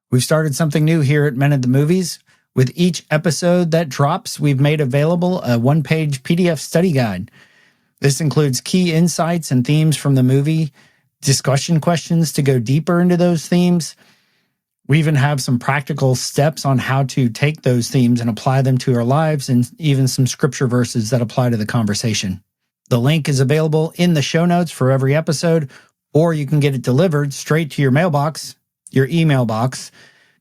We've started something new here at Men at the Movies. With each episode that drops, we've made available a one-page PDF study guide. This includes key insights and themes from the movie, discussion questions to go deeper into those themes. We even have some practical steps on how to take those themes and apply them to our lives, and even some scripture verses that apply to the conversation. The link is available in the show notes for every episode, or you can get it delivered straight to your mailbox, your email box,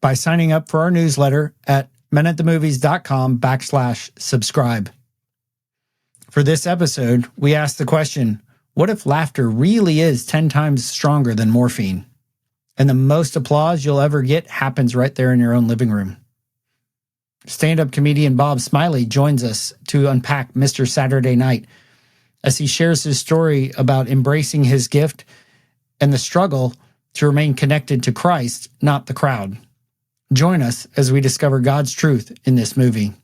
by signing up for our newsletter at menatthemovies.com/subscribe. For this episode, we asked the question, what if laughter really is 10 times stronger than morphine? And the most applause you'll ever get happens right there in your own living room. Stand-up comedian Bob Smiley joins us to unpack Mr. Saturday Night as he shares his story about embracing his gift and the struggle to remain connected to Christ, not the crowd. Join us as we discover God's truth in this movie.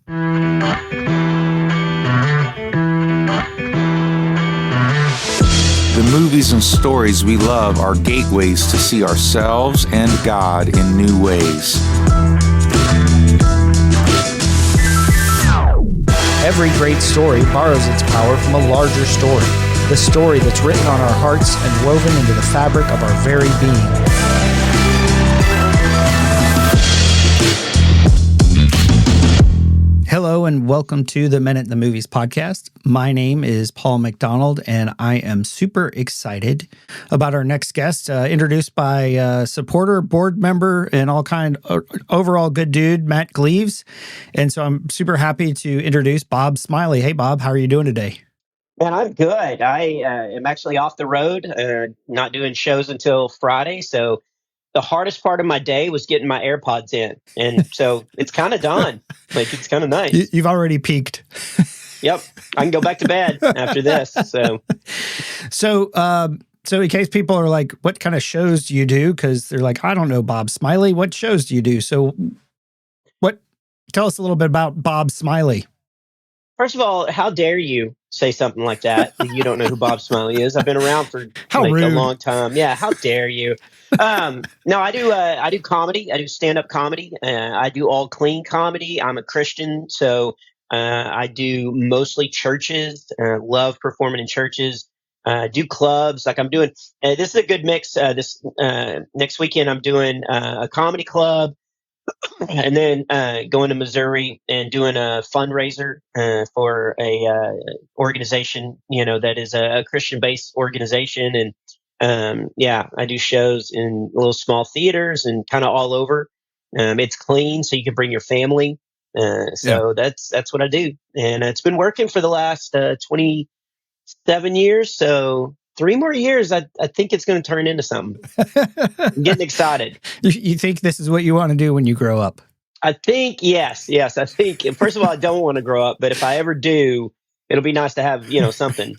The movies and stories we love are gateways to see ourselves and God in new ways. Every great story borrows its power from a larger story, the story that's written on our hearts and woven into the fabric of our very being. Hello and welcome to the Men at the Movies podcast. My name is Paul McDonald, and I am super excited about our next guest, introduced by supporter, board member, and overall good dude, Matt Gleaves. And so I'm super happy to introduce Bob Smiley. Hey, Bob, how are you doing today? Man, I'm good. I am actually off the road, not doing shows until Friday, so the hardest part of my day was getting my AirPods in. And so it's kind of done. Like, it's kind of nice. You've already peaked. Yep. I can go back to bed after this. So in case people are like, what kind of shows do you do? Because they're like, I don't know, Bob Smiley. What shows do you do? So tell us a little bit about Bob Smiley. First of all, how dare you say something like that? You don't know who Bob Smiley is. I've been around for a long time. Yeah, how dare you? No, I do comedy. I do stand-up comedy. I do all clean comedy. I'm a Christian, so I do mostly churches. Love performing in churches. Do clubs. Like I'm doing. This is a good mix. This next weekend I'm doing a comedy club. And then going to Missouri and doing a fundraiser for a organization, that is a Christian-based organization. And I do shows in little small theaters and kind of all over. It's clean, so you can bring your family. That's what I do, and it's been working for the last 27 years. So 3 more years, I think it's going to turn into something. I'm getting excited. You think this is what you want to do when you grow up? I think, yes. I think, first of all, I don't want to grow up, but if I ever do, it'll be nice to have, something.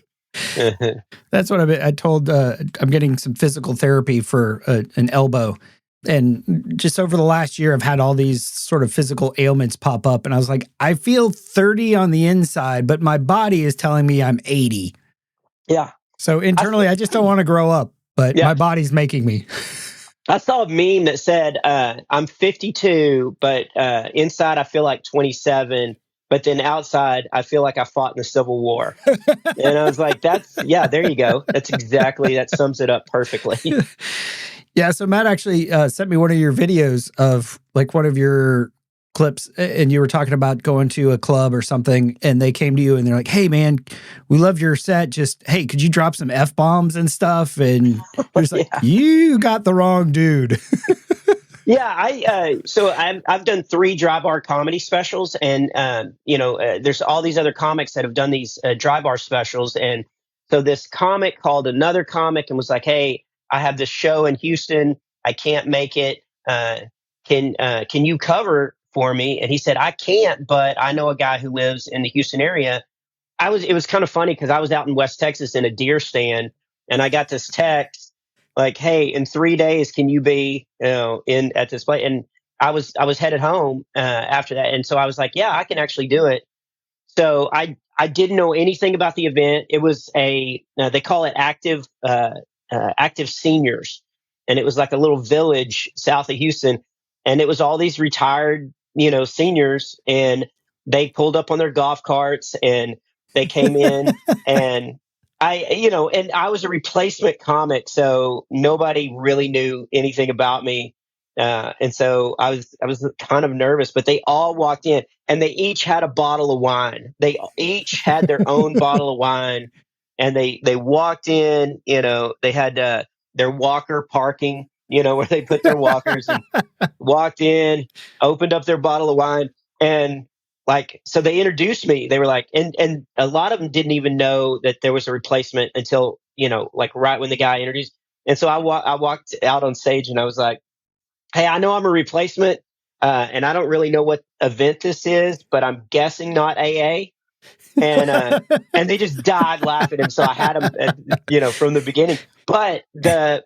That's what I told, I'm getting some physical therapy for an elbow. And just over the last year, I've had all these sort of physical ailments pop up. And I was like, I feel 30 on the inside, but my body is telling me I'm 80. Yeah. So internally, I just don't want to grow up, but my body's making me. I saw a meme that said, I'm 52, but inside I feel like 27, but then outside I feel like I fought in the Civil War. And I was like, there you go. That sums it up perfectly. Yeah, so Matt actually sent me one of your videos of like one of your clips, and you were talking about going to a club or something, and they came to you and they're like, hey man, we love your set, just hey, could you drop some F-bombs and stuff? And you're just like, you got the wrong dude. Yeah, I've done 3 dry bar comedy specials, and there's all these other comics that have done these dry bar specials, and so this comic called another comic and was like, hey, I have this show in Houston, I can't make it, can you cover for me? And he said, I can't, but I know a guy who lives in the Houston area. It was kind of funny because I was out in West Texas in a deer stand, and I got this text like, hey, in 3 days, can you be, at this place? And I was headed home after that. And so I was like, yeah, I can actually do it. So I didn't know anything about the event. It was they call it active seniors. And it was like a little village south of Houston. and it was all these retired, seniors, and they pulled up on their golf carts and they came in, and and I was a replacement comic, so nobody really knew anything about me. And so I was kind of nervous, but they all walked in and they each had a bottle of wine. They each had their own bottle of wine, and they walked in. They had their walker parking, where they put their walkers, and walked in, opened up their bottle of wine, and so they introduced me. They were like, and a lot of them didn't even know that there was a replacement until right when the guy introduced. And so I walked out on stage and I was like, hey, I know I'm a replacement, and I don't really know what event this is, but I'm guessing not AA. And they just died laughing, and so I had them, from the beginning. But the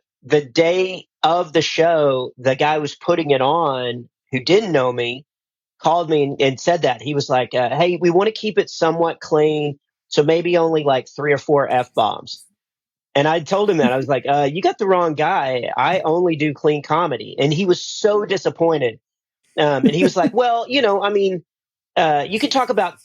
day of the show, the guy who was putting it on, who didn't know me, called me and said that. He was like, hey, we want to keep it somewhat clean, so maybe only like 3 or 4 F-bombs. And I told him that. I was like, you got the wrong guy. I only do clean comedy. And he was so disappointed. And he was like, well, I mean, you can talk about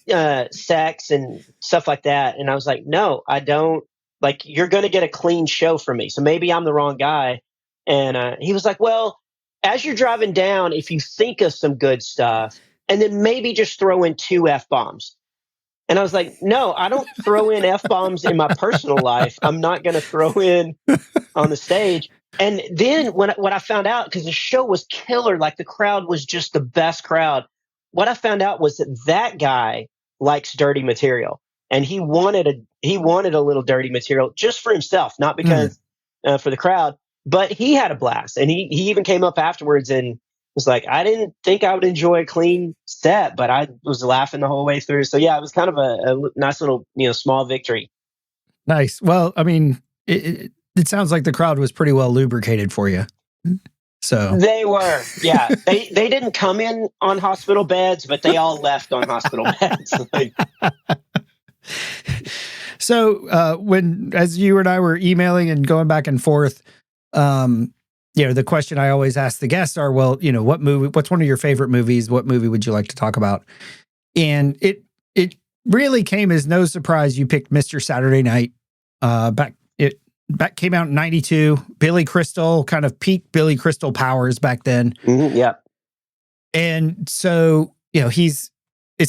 sex and stuff like that. And I was like, no, I don't. Like, you're going to get a clean show from me. So maybe I'm the wrong guy. And he was like, well, as you're driving down, if you think of some good stuff, and then maybe just throw in 2 F-bombs. And I was like, no, I don't throw in F-bombs in my personal life. I'm not going to throw in on the stage. And then what I found out, because the show was killer, like the crowd was just the best crowd. What I found out was that guy likes dirty material, and he wanted a little dirty material just for himself, not because for the crowd. But he had a blast, and he even came up afterwards and was like, I didn't think I would enjoy a clean set, but I was laughing the whole way through. So yeah, it was kind of a nice little, small victory. Nice. Well, I mean, it sounds like the crowd was pretty well lubricated for you. So they were, yeah. They didn't come in on hospital beds, but they all left on hospital beds. So as you and I were emailing and going back and forth, the question I always ask the guests are, well, what's one of your favorite movies? What movie would you like to talk about? And it really came as no surprise you picked Mr. Saturday Night. Back came out in 92. Billy Crystal, kind of peak Billy Crystal powers back then. Mm-hmm, yeah. And so, it's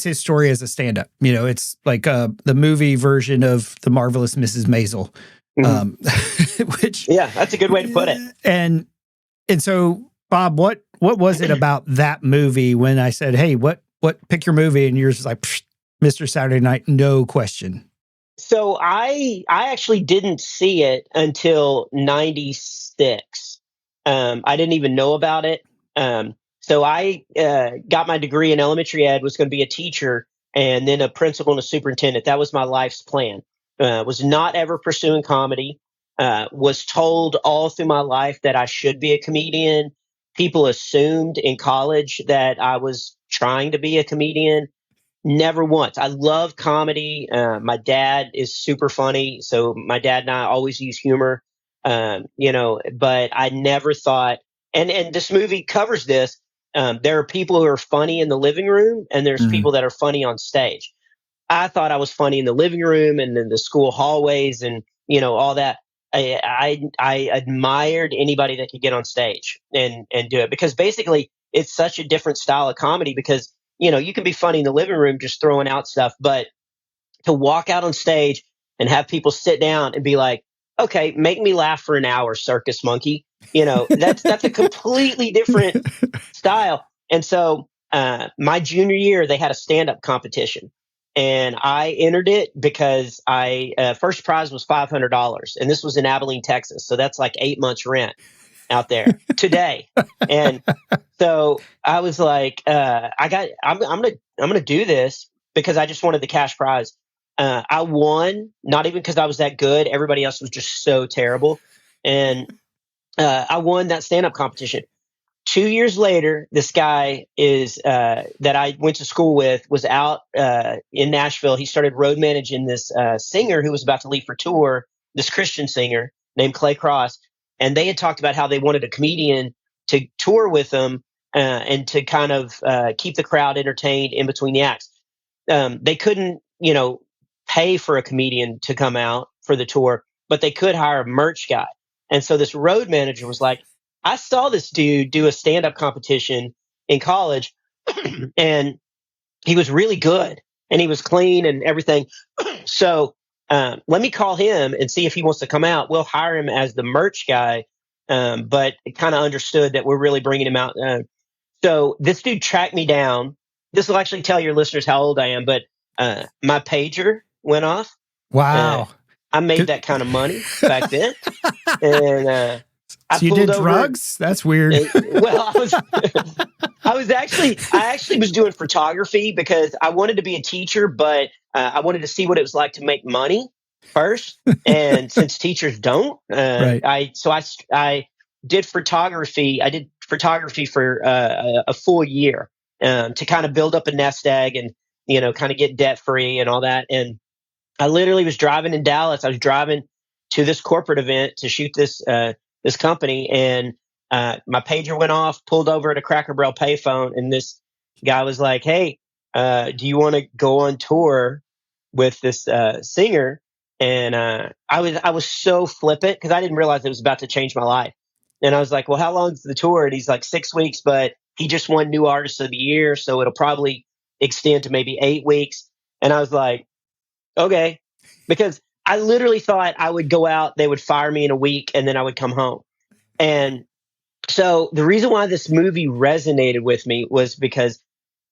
his story as a stand-up. It's like the movie version of The Marvelous Mrs. Maisel. Mm-hmm. Which, yeah, that's a good way to put it. And so, Bob, what was it about that movie when I said, hey, what pick your movie? And you're just like, Mr. Saturday Night, no question. So I actually didn't see it until 96. I didn't even know about it. So I got my degree in elementary ed, was going to be a teacher, and then a principal and a superintendent. That was my life's plan. Was not ever pursuing comedy. Was told all through my life that I should be a comedian. People assumed in college that I was trying to be a comedian. Never once. I love comedy. My dad is super funny, so my dad and I always use humor. But I never thought, and this movie covers this. There are people who are funny in the living room, and there's people that are funny on stage. I thought I was funny in the living room and in the school hallways and, all that. I admired anybody that could get on stage and do it, because basically it's such a different style of comedy, because, you can be funny in the living room just throwing out stuff, but to walk out on stage and have people sit down and be like, okay, make me laugh for an hour, circus monkey. That's a completely different style. And so my junior year, they had a stand-up competition. And I entered it because first prize was $500, and this was in Abilene, Texas. So that's like 8 months rent out there today. And so I was like, I'm gonna do this because I just wanted the cash prize. I won, not even because I was that good. Everybody else was just so terrible, and I won that stand-up competition. 2 years later, this guy that I went to school with was out in Nashville. He started road managing this singer who was about to leave for tour, this Christian singer named Clay Cross. And they had talked about how they wanted a comedian to tour with them and to kind of keep the crowd entertained in between the acts. They couldn't, pay for a comedian to come out for the tour, but they could hire a merch guy. And so this road manager was like, I saw this dude do a stand-up competition in college, and he was really good, and he was clean and everything. So let me call him and see if he wants to come out. We'll hire him as the merch guy, but kind of understood that we're really bringing him out. So this dude tracked me down. This will actually tell your listeners how old I am, but my pager went off. Wow. I made that kind of money back then. And so you did drugs? That's weird. Well, I actually was doing photography because I wanted to be a teacher, but I wanted to see what it was like to make money first. And since teachers don't, right. I did photography. I did photography for a full year to kind of build up a nest egg and, kind of get debt free and all that. And I literally was driving in Dallas. I was driving to this corporate event to shoot this company, and my pager went off, pulled over at a Cracker Barrel payphone, and this guy was like, "Hey, do you want to go on tour with this singer?" And I was so flippant because I didn't realize it was about to change my life. And I was like, "Well, how long's the tour?" And he's like, 6 weeks, but he just won New Artist of the Year, so it'll probably extend to maybe 8 weeks. And I was like, okay, because I literally thought I would go out, they would fire me in a week, and then I would come home. And so the reason why this movie resonated with me was because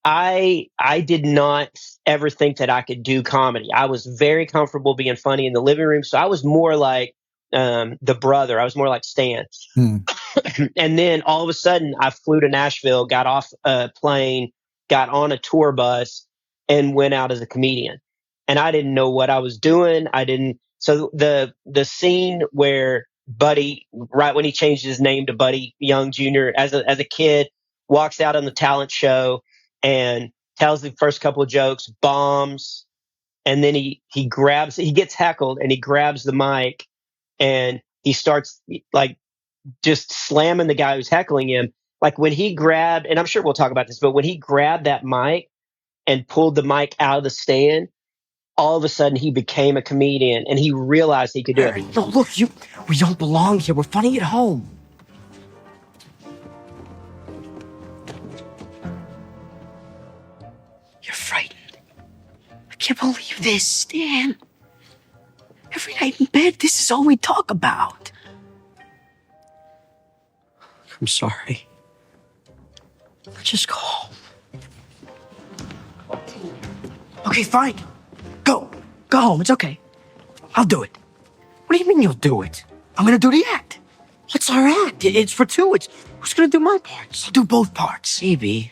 I did not ever think that I could do comedy. I was very comfortable being funny in the living room. So I was more like the brother. I was more like Stan. And then all of a sudden I flew to Nashville, got off a plane, got on a tour bus, and went out as a comedian. And I didn't know what I was doing. So the scene where Buddy, right when he changed his name to Buddy Young Jr., as a kid, walks out on the talent show and tells the first couple of jokes, bombs, and then he gets heckled and he grabs the mic and he starts like just slamming the guy who's heckling him. Like when he grabbed, and I'm sure we'll talk about this, but when he grabbed that mic and pulled the mic out of the stand, all of a sudden he became a comedian and he realized he could do it. No, look, we don't belong here. We're funny at home. You're frightened. I can't believe this, Stan. Every night in bed, this is all we talk about. I'm sorry. Just go home. Okay, fine. Go home. It's okay. I'll do it. What do you mean you'll do it? I'm gonna do the act. What's our act? It's for two. Who's gonna do my parts? I'll do both parts. Maybe,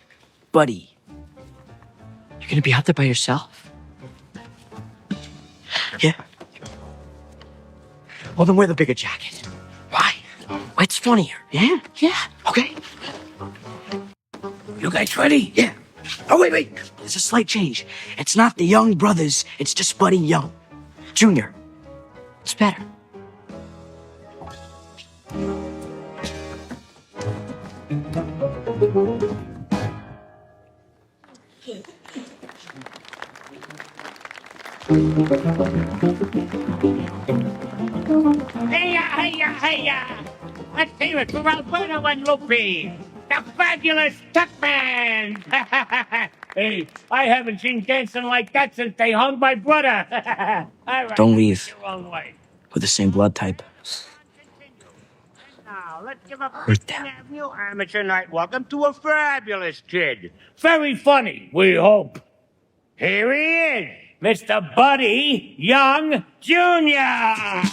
buddy. You're gonna be out there by yourself? Yeah. Well, then wear the bigger jacket. Why? It's funnier. Yeah. Okay. You guys ready? Yeah. Oh, wait. There's a slight change. It's not the Young brothers. It's just Buddy Young. Junior. It's better. Hey-ya! Let's hear it for Alberto and Lupe, the fabulous Tuckman! Hey, I haven't seen dancing like that since they hung my brother. All right, don't leave. The wrong way. We're the same blood type. Now, let's give up First Avenue Amateur Night. Welcome to a fabulous kid. Very funny, we hope. Here he is, Mr. Buddy Young Jr.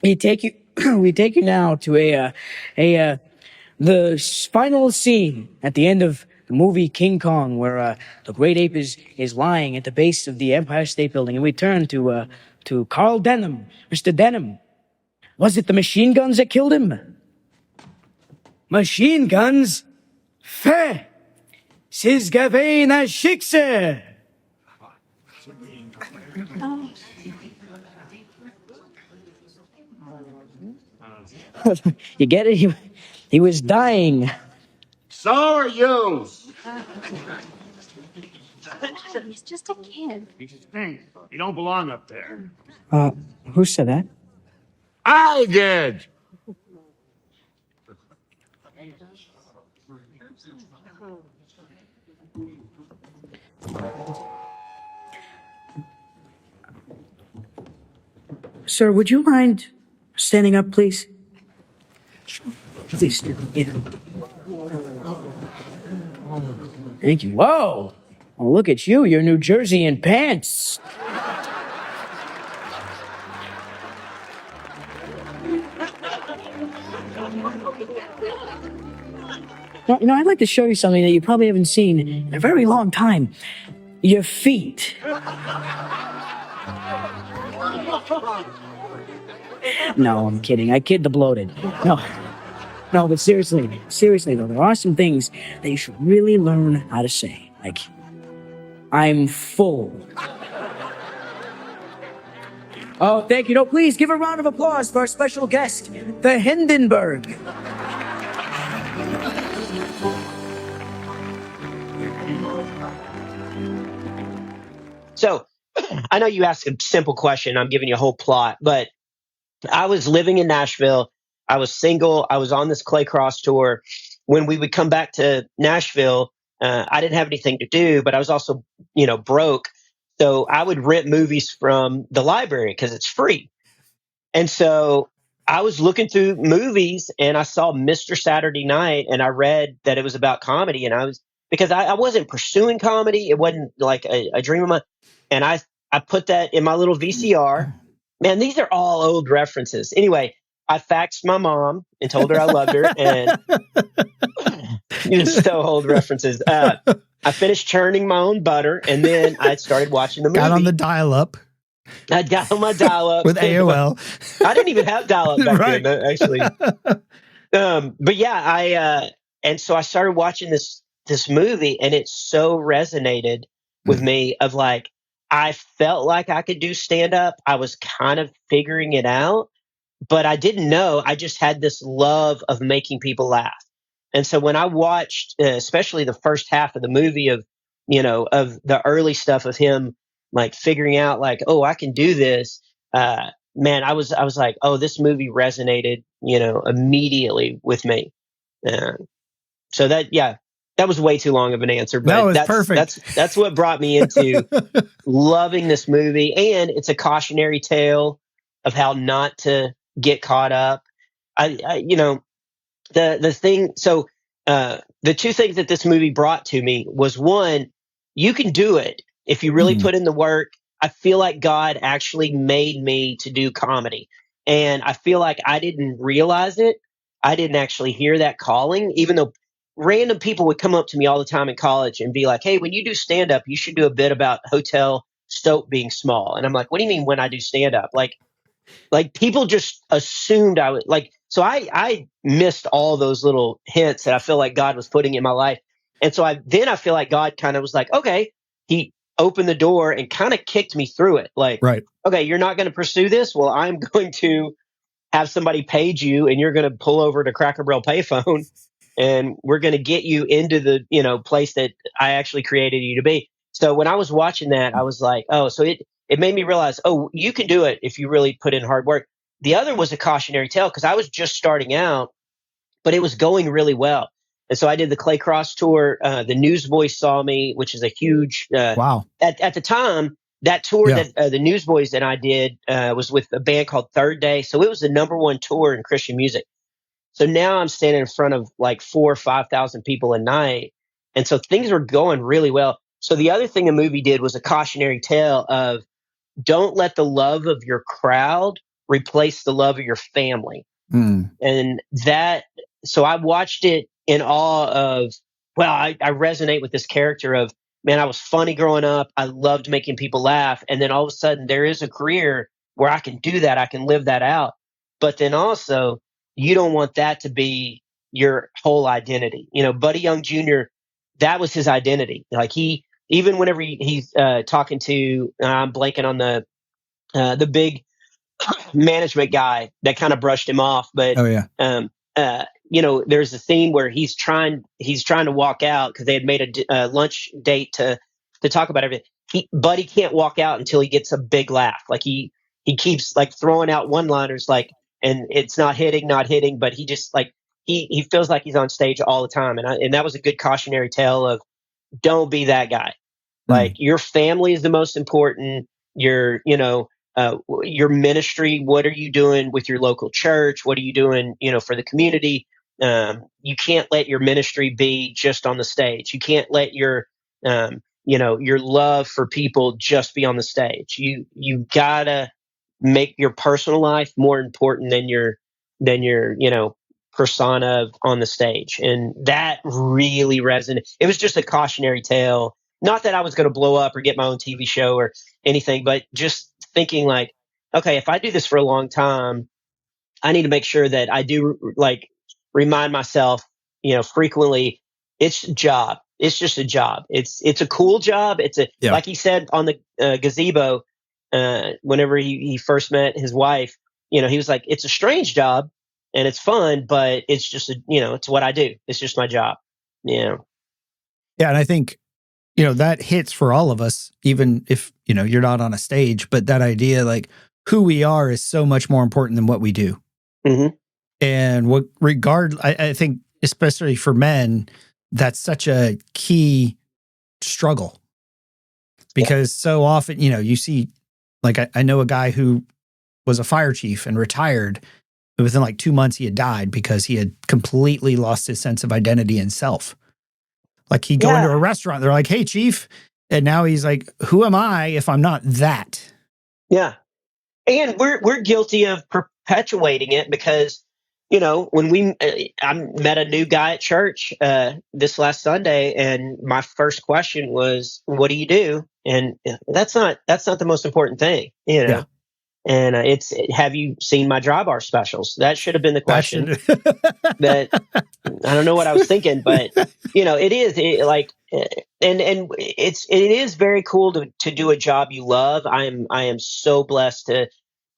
We take you now to the final scene at the end of movie King Kong, where the great ape is lying at the base of the Empire State Building, and we turn to Carl Denham, Mr. Denham. Was it the machine guns that killed him? Machine guns? Fe! Siz gavey na shikse! You get it? He was dying. So are you. He's just a kid. He stinks. You don't belong up there. Who said that? I did. Sir, would you mind standing up, please? Please. Yeah. Thank you. Whoa! Oh, look at you. You're New Jersey in pants. Well, I'd like to show you something that you probably haven't seen in a very long time. Your feet. No, I'm kidding. I kid the bloated. No, but seriously though, there are some things that you should really learn how to say. Like, I'm full. Oh, thank you. No, please give a round of applause for our special guest, the Hindenburg. So I know you asked a simple question. I'm giving you a whole plot, but I was living in Nashville. I was single. I was on this Clay Cross tour. When we would come back to Nashville, I didn't have anything to do, but I was also, broke. So I would rent movies from the library because it's free. And so I was looking through movies and I saw Mr. Saturday Night, and I read that it was about comedy. And because I wasn't pursuing comedy. It wasn't like a dream of mine. And I put that in my little VCR. Man, these are all old references. Anyway, I faxed my mom and told her I loved her. And so old references. I finished churning my own butter, and then I started watching the movie. Got on the dial-up. I got on my dial-up. With AOL. I didn't even have dial-up back Right. then, actually. But yeah, and so I started watching this movie, and it so resonated with me of like, I felt like I could do stand-up. I was kind of figuring it out, but I didn't know. I just had this love of making people laugh. And so when I watched, especially the first half of the movie of the early stuff of him, like figuring out like, oh, I can do this. Man, I was like, oh, this movie resonated, immediately with me. So that was way too long of an answer, but No, it's that's perfect. That's what brought me into loving this movie. And it's a cautionary tale of how not to get caught up. The two things that this movie brought to me was, one, you can do it if you really put in the work. I feel like God actually made me to do comedy, and I feel like I didn't realize it. I didn't actually hear that calling, even though random people would come up to me all the time in college and be like, hey, when you do stand up, you should do a bit about Hotel Stoke being small. And I'm like, what do you mean when I do stand up? Like people just assumed I would like, so I missed all those little hints that I feel like God was putting in my life. And so I feel like God kind of was like, okay, he opened the door and kind of kicked me through it. Like, Right. Okay, you're not going to pursue this. Well, I'm going to have somebody page you, and you're going to pull over to Cracker Barrel payphone, and we're going to get you into the, place that I actually created you to be. So when I was watching that, I was like, oh, so it made me realize, oh, you can do it if you really put in hard work. The other was a cautionary tale because I was just starting out, but it was going really well. And so I did the Clay Cross tour. The Newsboys saw me, which is a huge wow. At the time, that tour that the Newsboys and I did was with a band called Third Day. So it was the #1 tour in Christian music. So now I'm standing in front of like 4,000 or 5,000 people a night. And so things were going really well. So the other thing the movie did was a cautionary tale of, don't let the love of your crowd replace the love of your family. And so I watched it in awe of well, I resonate with this character of, man, I was funny growing up. I loved making people laugh. And then all of a sudden there is a career where I can do that. I can live that out. But then also you don't want that to be your whole identity. Buddy Young Jr., that was his identity. Like even whenever he's talking to, I'm blanking on the big management guy that kind of brushed him off. But oh yeah, there's a scene where he's trying to walk out because they had made a lunch date to talk about everything. Buddy can't walk out until he gets a big laugh. Like he keeps like throwing out one-liners, like, and it's not hitting, but he just like he feels like he's on stage all the time. And that was a good cautionary tale of, don't be that guy. Like, your family is the most important. Your ministry. What are you doing with your local church? What are you doing, for the community? You can't let your ministry be just on the stage. You can't let your love for people just be on the stage. You gotta make your personal life more important than your persona on the stage. And that really resonated. It was just a cautionary tale. Not that I was going to blow up or get my own TV show or anything, but just thinking like, okay, if I do this for a long time, I need to make sure that I do like remind myself, frequently, it's a job. It's just a job. It's a cool job. Like he said on the gazebo, whenever he first met his wife, he was like, it's a strange job and it's fun, but it's just it's what I do. It's just my job. Yeah. Yeah. And I think, that hits for all of us, even if, you're not on a stage, but that idea, like, who we are is so much more important than what we do. Mm-hmm. And I think, especially for men, that's such a key struggle because so often, you see, like, I know a guy who was a fire chief and retired. Within like 2 months, he had died because he had completely lost his sense of identity and self. Like, he'd go into a restaurant, they're like, hey, chief. And now he's like, who am I if I'm not that? Yeah. And we're guilty of perpetuating it because, when I met a new guy at church this last Sunday, and my first question was, what do you do? And that's not the most important thing, Yeah. And it's, have you seen my dry bar specials? That should have been the question. That I don't know what I was thinking, but it is and it is very cool to do a job you love. I am so blessed to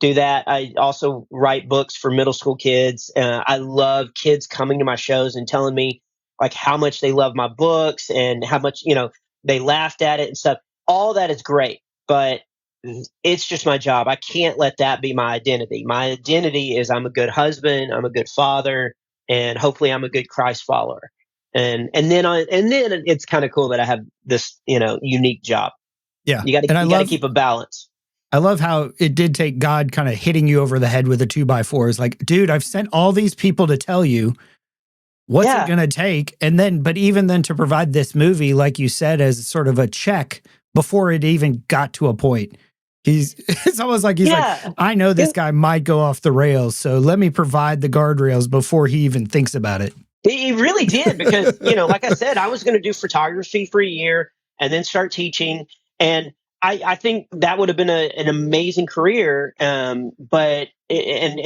do that. I also write books for middle school kids. I love kids coming to my shows and telling me like how much they love my books and how much they laughed at it and stuff. All that is great, but it's just my job. I can't let that be my identity. My identity is I'm a good husband, I'm a good father, and hopefully I'm a good Christ follower. And then it's kind of cool that I have this, unique job. Yeah. You got to keep a balance. I love how it did take God kind of hitting you over the head with a 2x4. It's like, dude, I've sent all these people to tell you what's it going to take. And then, but even then to provide this movie, like you said, as sort of a check before it even got to a point. It's almost like he's like, I know this guy might go off the rails, so let me provide the guardrails before he even thinks about it. He really did because, like I said, I was going to do photography for a year and then start teaching. And I think that would have been an amazing career. But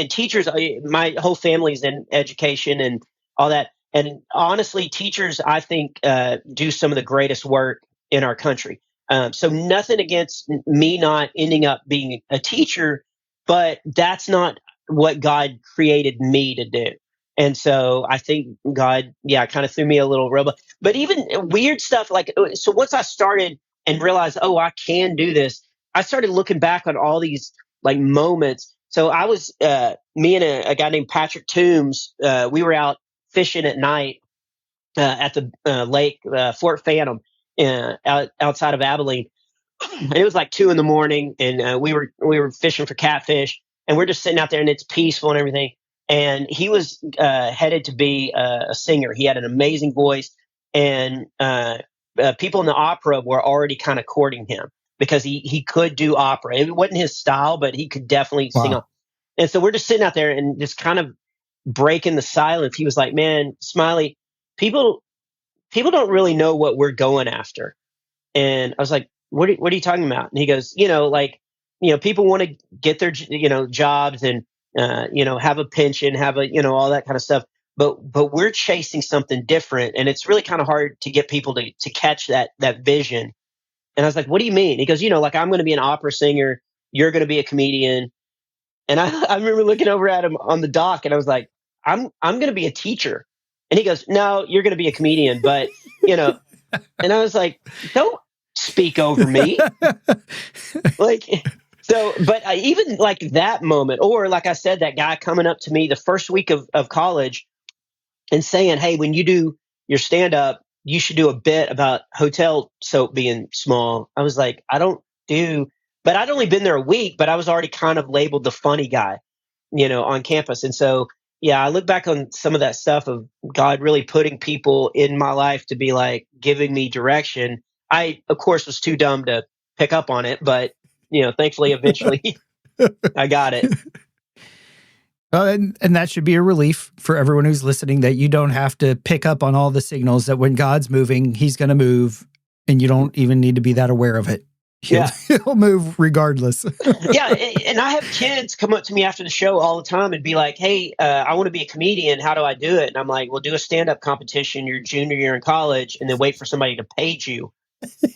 teachers, my whole family's in education and all that. And honestly, teachers, I think, do some of the greatest work in our country. So nothing against me not ending up being a teacher, but that's not what God created me to do. And so I think God, kind of threw me a little rubber. But even weird stuff like, so once I started and realized, oh, I can do this, I started looking back on all these like moments. So I was, me and a guy named Patrick Toombs, we were out fishing at night at the lake, Fort Phantom. Outside of Abilene. And it was like 2 a.m, and we were fishing for catfish, and we're just sitting out there, and it's peaceful and everything. And he was headed to be a singer. He had an amazing voice, and people in the opera were already kind of courting him because he could do opera. It wasn't his style, but he could definitely sing. And so we're just sitting out there and just kind of breaking the silence. He was like, "Man, Smiley, people people don't really know what we're going after. And I was like, what are you talking about? And he goes, people want to get their, jobs and, have a pension, have a, all that kind of stuff. But we're chasing something different. And it's really kind of hard to get people to catch that vision. And I was like, what do you mean? He goes, like, I'm going to be an opera singer. You're going to be a comedian. And I remember looking over at him on the dock, and I was like, I'm going to be a teacher. And he goes, no, you're going to be a comedian. But, and I was like, don't speak over me. Like, so, but even like that moment, or like I said, that guy coming up to me the first week of college and saying, hey, when you do your stand up, you should do a bit about hotel soap being small. I was like, but I'd only been there a week, but I was already kind of labeled the funny guy, on campus. And so, yeah, I look back on some of that stuff of God really putting people in my life to be like giving me direction. I, of course, was too dumb to pick up on it, but, thankfully, eventually I got it. And that should be a relief for everyone who's listening, that you don't have to pick up on all the signals that when God's moving, he's going to move, and you don't even need to be that aware of it. He'll move regardless. Yeah. And I have kids come up to me after the show all the time and be like, hey, I want to be a comedian. How do I do it? And I'm like, well, do a stand-up competition your junior year in college and then wait for somebody to page you.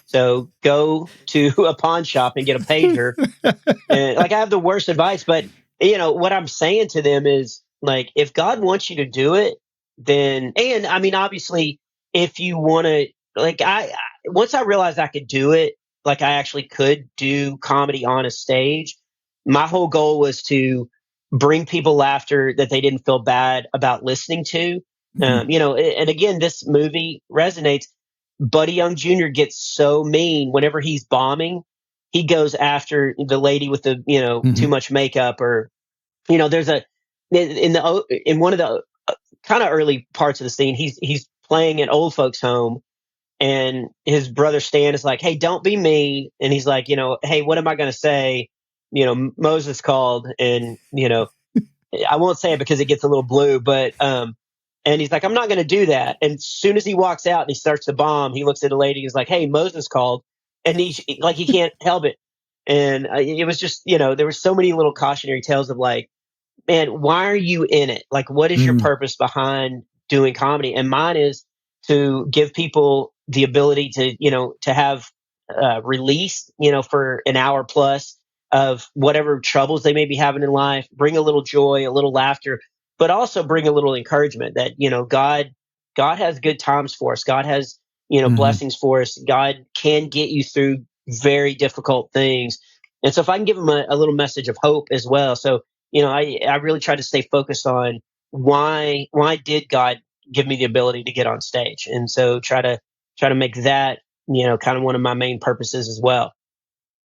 So go to a pawn shop and get a pager. And like, I have the worst advice, but what I'm saying to them is like, if God wants you to do it, then, and I mean, obviously if you want to, like, once I realized I could do it, like I actually could do comedy on a stage, my whole goal was to bring people laughter that they didn't feel bad about listening to. And again, this movie resonates. Buddy Young Jr. gets so mean whenever he's bombing. He goes after the lady with the, too much makeup, or, there's in one of the kind of early parts of the scene, he's playing an old folks home, and his brother Stan is like, hey, don't be mean. And he's like, hey, what am I going to say? Moses called, and, I won't say it because it gets a little blue, but, and he's like, I'm not going to do that. And as soon as he walks out and he starts to bomb, he looks at the lady. He's like, hey, Moses called. And he can't help it. And it was just, there were so many little cautionary tales of like, man, why are you in it? Like, what is your purpose behind doing comedy? And mine is to give people the ability to have release, for an hour plus of whatever troubles they may be having in life, bring a little joy, a little laughter, but also bring a little encouragement that, God has good times for us. God has, blessings for us. God can get you through very difficult things. And so if I can give them a little message of hope as well. So, I really try to stay focused on why did God give me the ability to get on stage? And so try to make that, kind of one of my main purposes as well.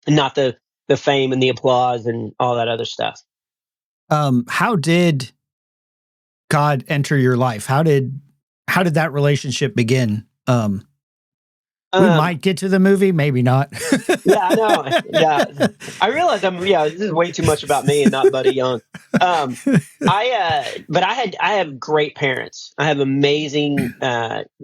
And not the fame and the applause and all that other stuff. How did God enter your life? How did that relationship begin? We might get to the movie, maybe not. Yeah, I know. Yeah, I realize this is way too much about me and not Buddy Young. But I have great parents. I have amazing,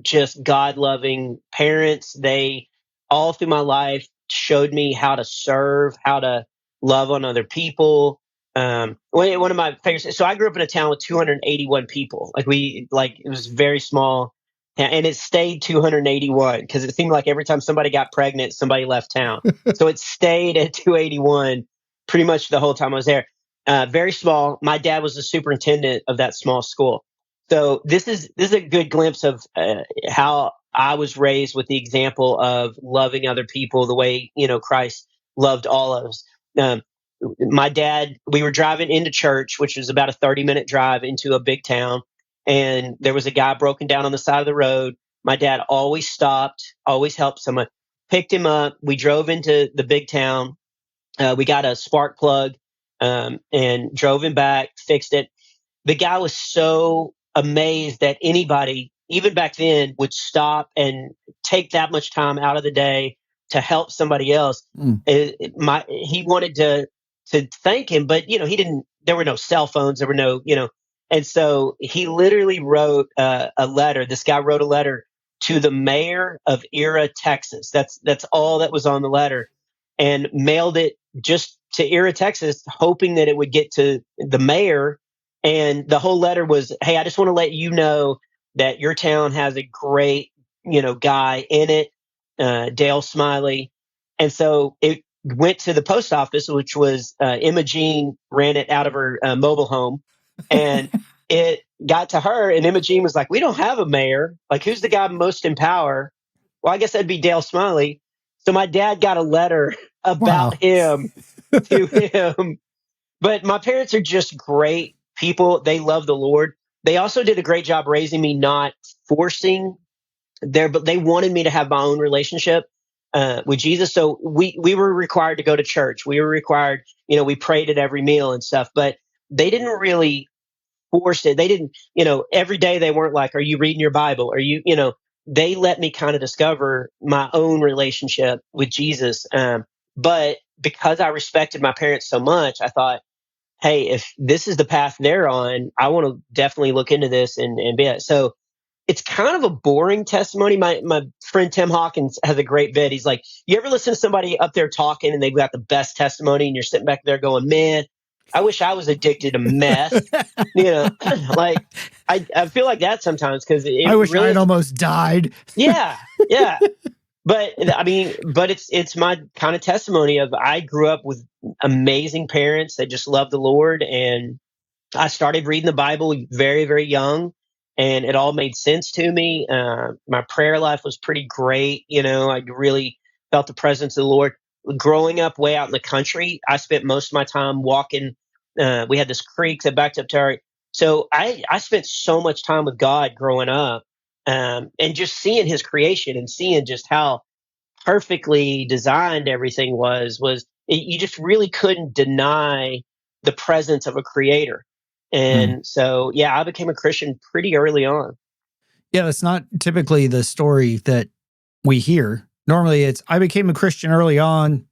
just God-loving parents. They all through my life showed me how to serve, how to love on other people. One of my favorites. So I grew up in a town with 281 people. It was very small. And it stayed 281 because it seemed like every time somebody got pregnant, somebody left town. So it stayed at 281 pretty much the whole time I was there. Very small. My dad was the superintendent of that small school. So this is a good glimpse of how I was raised, with the example of loving other people the way, Christ loved all of us. My dad, we were driving into church, which was about a 30-minute drive into a big town. And there was a guy broken down on the side of the road. My dad always stopped, always helped someone, picked him up. We drove into the big town. We got a spark plug and drove him back, fixed it. The guy was so amazed that anybody, even back then, would stop and take that much time out of the day to help somebody else. He wanted to thank him, but, he didn't, there were no cell phones. There were no, and so he literally wrote a letter. This guy wrote a letter to the mayor of Era, Texas. That's all that was on the letter, and mailed it just to Era, Texas, hoping that it would get to the mayor. And the whole letter was, "Hey, I just want to let you know that your town has a great, guy in it, Dale Smiley." And so it went to the post office, which was Emma Jean ran it out of her mobile home, and it got to her, and Emma Jean was like, "We don't have a mayor. Like, who's the guy most in power?" Well, I guess that'd be Dale Smiley. So my dad got a letter about him to him. But my parents are just great people. They love the Lord. They also did a great job raising me, not forcing but they wanted me to have my own relationship with Jesus. So we were required to go to church. We were required, we prayed at every meal and stuff, but they didn't really force it. They didn't, every day they weren't like, "Are you reading your Bible? Are you, they let me kind of discover my own relationship with Jesus. But because I respected my parents so much, I thought, hey, if this is the path they're on, I want to definitely look into this and be it. So it's kind of a boring testimony. My friend Tim Hawkins has a great bit. He's like, you ever listen to somebody up there talking and they've got the best testimony and you're sitting back there going, "Man, I wish I was addicted to meth." Like I feel like that sometimes because I wish I had almost died. Yeah. But I mean, it's my kind of testimony of I grew up with amazing parents that just loved the Lord, and I started reading the Bible very, very young, and it all made sense to me. My prayer life was pretty great. I really felt the presence of the Lord. Growing up way out in the country, I spent most of my time walking. We had this creek that backed up to our. So I spent so much time with God growing up, and just seeing His creation and seeing just how perfectly designed everything you just really couldn't deny the presence of a creator. And so, I became a Christian pretty early on. Yeah, it's not typically the story that we hear. Normally it's, I became a Christian early on,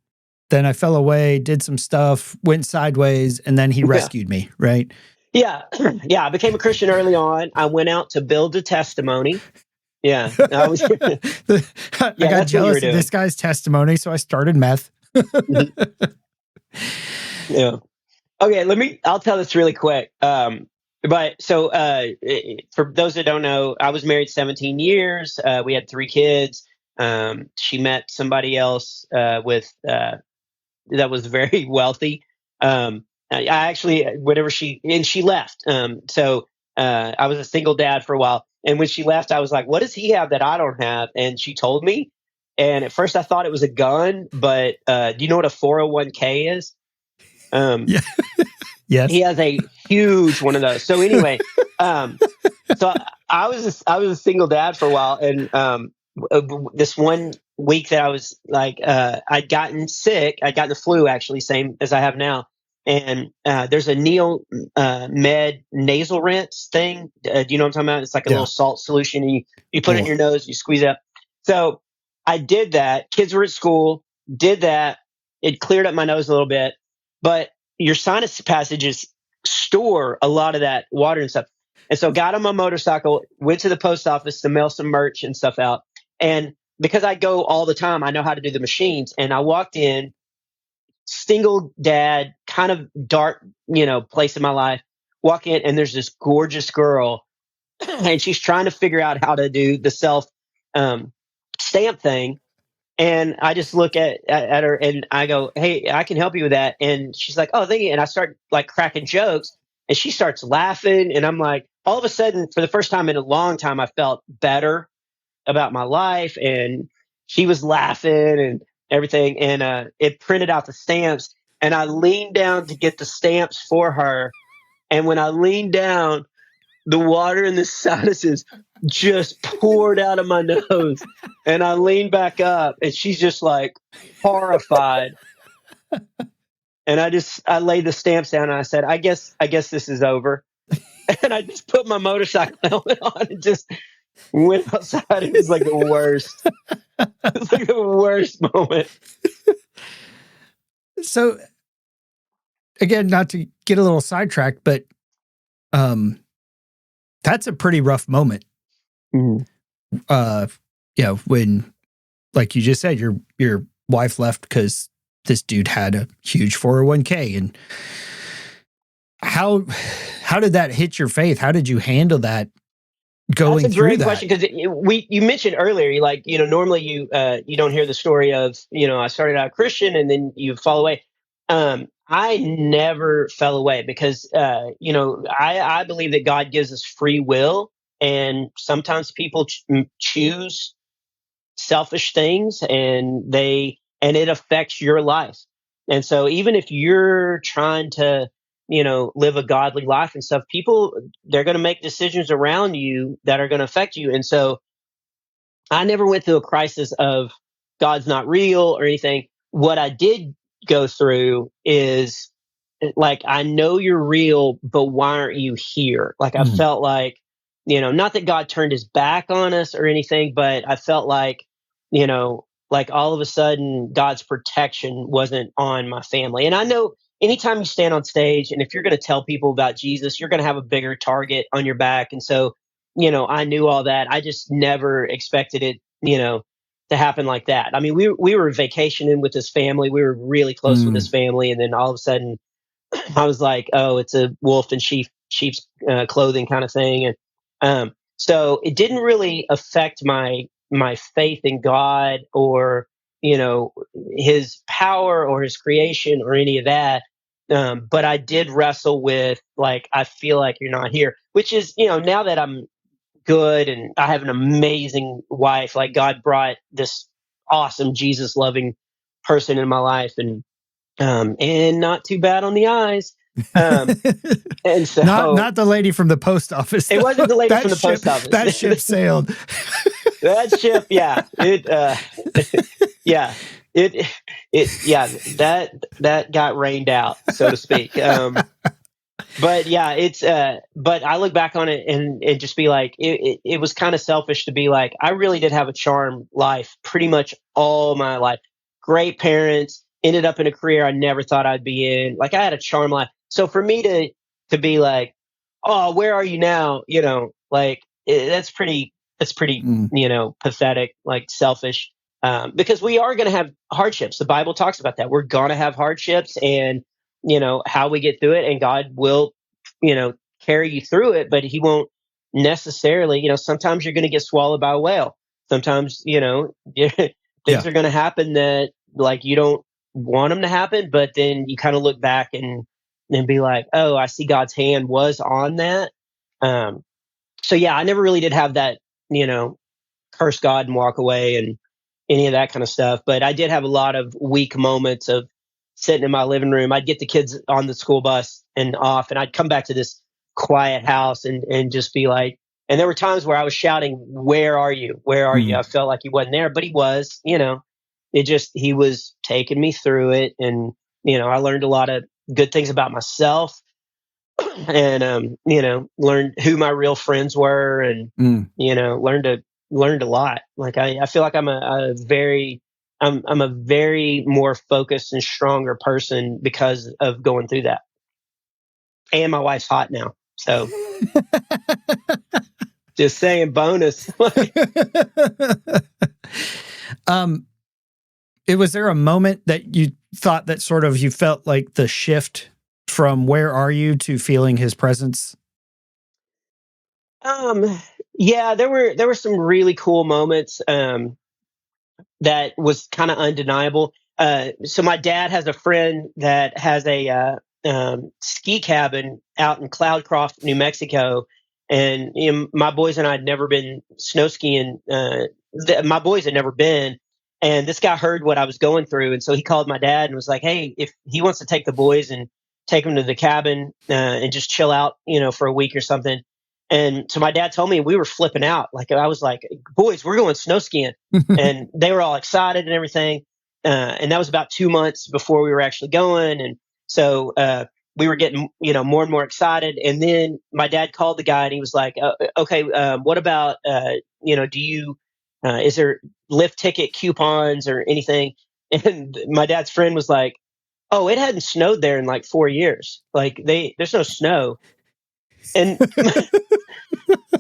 then I fell away, did some stuff, went sideways, and then he rescued me, right? Yeah. I became a Christian early on. I went out to build a testimony. Yeah. I got jealous of this guy's testimony, so I started meth. Yeah. Okay, I'll tell this really quick. But so for those that don't know, I was married 17 years. We had 3 kids. She met somebody else that was very wealthy. I actually, she left. So I was a single dad for a while. And when she left, I was like, "What does he have that I don't have?" And she told me. And at first I thought it was a gun, but do you know what a 401k is? Yeah. Yes. He has a huge one of those. So anyway, so I was a single dad for a while, and this one week that I was like, I'd gotten sick. I'd gotten the flu, actually, same as I have now. And there's a Med nasal rinse thing. Do you know what I'm talking about? It's like a little salt solution, and you put it in your nose, you squeeze it up. So I did that. Kids were at school. Did that. It cleared up my nose a little bit, but your sinus passages store a lot of that water and stuff. And so got on my motorcycle, went to the post office to mail some merch and stuff out. And because I go all the time, I know how to do the machines. And I walked in, single dad, kind of dark, place in my life. Walk in, and there's this gorgeous girl, and she's trying to figure out how to do the self stamp thing. And I just look at her and I go, "Hey, I can help you with that." And she's like, "Oh, thank you." And I start like cracking jokes, and she starts laughing. And I'm like, all of a sudden, for the first time in a long time, I felt better about my life. And she was laughing and everything. And it printed out the stamps. And I leaned down to get the stamps for her. And when I leaned down, the water in the sinuses just poured out of my nose. And I leaned back up, and she's just like horrified. And I laid the stamps down, and I said, I guess this is over. And I just put my motorcycle helmet on and just went outside. It was like the worst. It was like the worst moment. So again, not to get a little sidetracked, but that's a pretty rough moment. Mm-hmm. when, like you just said, your wife left because this dude had a huge 401k, and how did that hit your faith? How did you handle that going That's a through great that? question, because you mentioned earlier, normally you don't hear the story of, I started out Christian and then you fall away. I never fell away because I believe that God gives us free will, and sometimes people choose selfish things, and it affects your life. And so even if you're trying to live a godly life and stuff, people, they're going to make decisions around you that are going to affect you. And so I never went through a crisis of God's not real or anything. What I did go through is, like, I know you're real, but why aren't you here? Like, I felt like, not that God turned his back on us or anything, but I felt like, like all of a sudden God's protection wasn't on my family. And I know anytime you stand on stage and if you're going to tell people about Jesus, you're going to have a bigger target on your back. And so, I knew all that. I just never expected it, to happen like that. I mean, we were vacationing with this family. We were really close with this family. And then all of a sudden, I was like, oh, it's a wolf in sheep's clothing kind of thing. And so it didn't really affect my faith in God or, his power or his creation or any of that. But I did wrestle with, like, I feel like you're not here, which is, now that I'm good and I have an amazing wife, like, God brought this awesome Jesus loving person in my life, and not too bad on the eyes. And so not the lady from the post office. It wasn't the lady from the post office. That ship sailed. That ship, yeah. That got rained out, so to speak. But yeah, but I look back on it and just be like, it was kind of selfish to be like, I really did have a charmed life pretty much all my life. Great parents, ended up in a career I never thought I'd be in. Like, I had a charmed life. So for me to be like, oh, where are you now? Like, that's pretty, pathetic, like, selfish. Because we are going to have hardships. The Bible talks about that. We're going to have hardships, and how we get through it, and God will, carry you through it, but he won't necessarily, sometimes you're going to get swallowed by a whale. Sometimes, things are going to happen that, like, you don't want them to happen, but then you kind of look back and be like, oh, I see God's hand was on that. So yeah, I never really did have that, curse God and walk away and any of that kind of stuff. But I did have a lot of weak moments of sitting in my living room. I'd get the kids on the school bus and off, and I'd come back to this quiet house and just be like, and there were times where I was shouting, where are you? Where are you? I felt like he wasn't there, but he was, he was taking me through it. And, I learned a lot of good things about myself, and, learned who my real friends were, and, learned a lot. Like, I feel like I'm a very more focused and stronger person because of going through that. And my wife's hot now. So just saying, bonus. Was there a moment that you thought that sort of you felt like the shift from where are you to feeling his presence? Yeah, there were some really cool moments that was kind of undeniable. So my dad has a friend that has a ski cabin out in Cloudcroft, New Mexico, and my boys and I had never been snow skiing. My boys had never been, and this guy heard what I was going through, and so he called my dad and was like, "Hey, if he wants to take the boys and take them to the cabin and just chill out, for a week or something." And so my dad told me, we were flipping out. Like, I was like, boys, we're going snow skiing. And they were all excited and everything. And that was about 2 months before we were actually going. And so we were getting, more and more excited. And then my dad called the guy and he was like, okay, what about, do you, is there lift ticket coupons or anything? And my dad's friend was like, oh, it hadn't snowed there in like 4 years. Like, there's no snow. And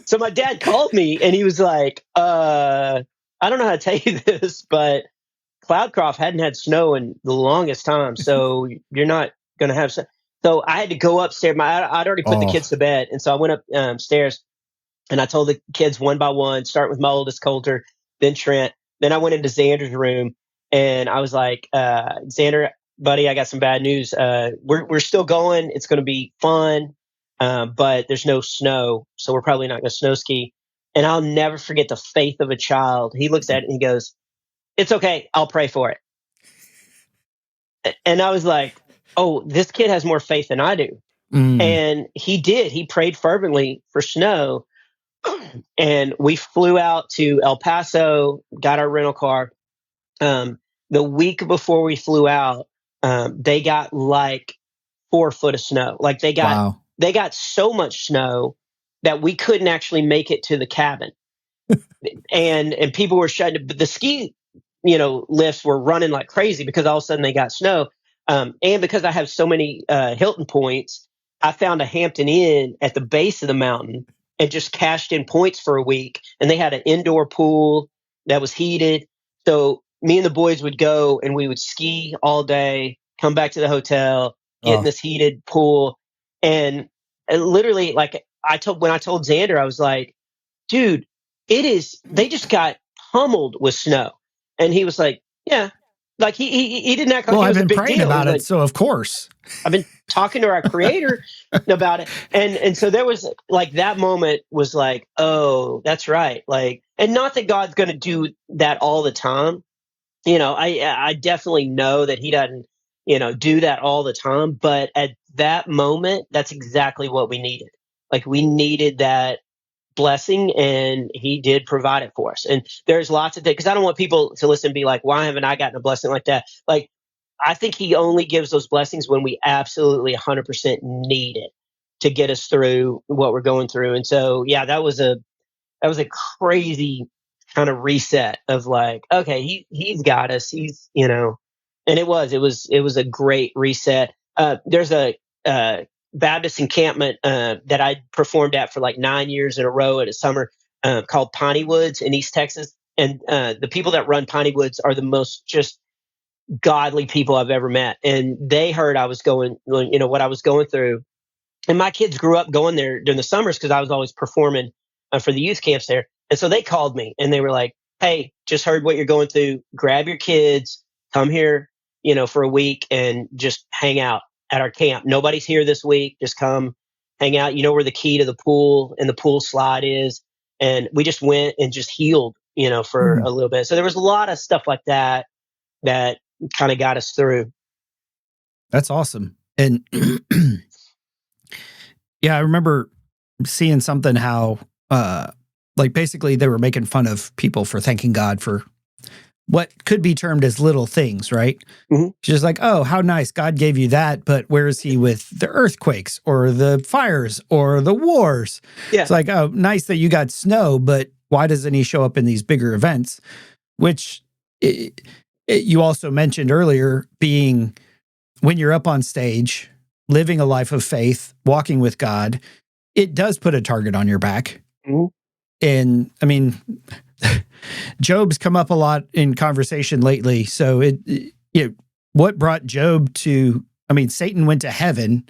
so my dad called me and he was like, I don't know how to tell you this, but Cloudcroft hadn't had snow in the longest time, so you're not going to have snow. So I had to go upstairs. I'd already put the kids to bed, and so I went up stairs, and I told the kids one by one, start with my oldest, Coulter, then Trent. Then I went into Xander's room, and I was like, Xander, buddy, I got some bad news. We're still going. It's going to be fun, but there's no snow, so we're probably not going to snow ski. And I'll never forget the faith of a child. He looks at it and he goes, "It's okay. I'll pray for it." And I was like, oh, this kid has more faith than I do. And he did. He prayed fervently for snow. And we flew out to El Paso, got our rental car. The week before we flew out, they got like 4 foot of snow. Like they got so much snow that we couldn't actually make it to the cabin. and people were shutting, but the ski lifts were running like crazy because all of a sudden they got snow. And because I have so many Hilton points, I found a Hampton Inn at the base of the mountain and just cashed in points for a week. And they had an indoor pool that was heated. So me and the boys would go and we would ski all day, come back to the hotel, get in this heated pool. And literally, like when I told Xander, I was like, dude, they just got pummeled with snow. And he was like, yeah. Like he didn't act like it was a big deal. I've been praying about it, so of course. I've been talking to our creator about it. And so there was like that moment was like, oh, that's right. Like, and not that God's going to do that all the time. I definitely know that he doesn't, do that all the time. But at that moment, that's exactly what we needed. Like we needed that blessing, and he did provide it for us. And there's lots of things, because I don't want people to listen and be like, why haven't I gotten a blessing like that? Like, I think he only gives those blessings when we absolutely 100% need it to get us through what we're going through. And so, yeah, that was a crazy kind of reset of like, okay, he's got us. He's, and it was a great reset. There's a Baptist encampment that I performed at for like 9 years in a row at a summer called Piney Woods in East Texas. And the people that run Piney Woods are the most just godly people I've ever met. And they heard I was going, what I was going through. And my kids grew up going there during the summers because I was always performing for the youth camps there. And so they called me and they were like, hey, just heard what you're going through. Grab your kids, come here, for a week and just hang out at our camp. Nobody's here this week. Just come hang out. You know where the key to the pool and the pool slide is. And we just went and just healed, for a little bit. So there was a lot of stuff like that kind of got us through. That's awesome. And yeah, I remember seeing something how, like basically they were making fun of people for thanking God for what could be termed as little things, right? Mm-hmm. Just like, oh, how nice, God gave you that, but where is he with the earthquakes or the fires or the wars? Yeah. It's like, oh, nice that you got snow, but why doesn't he show up in these bigger events? Which you also mentioned earlier, being when you're up on stage, living a life of faith, walking with God, it does put a target on your back. Mm-hmm. And I mean, Job's come up a lot in conversation lately. So what brought Job to, Satan went to heaven,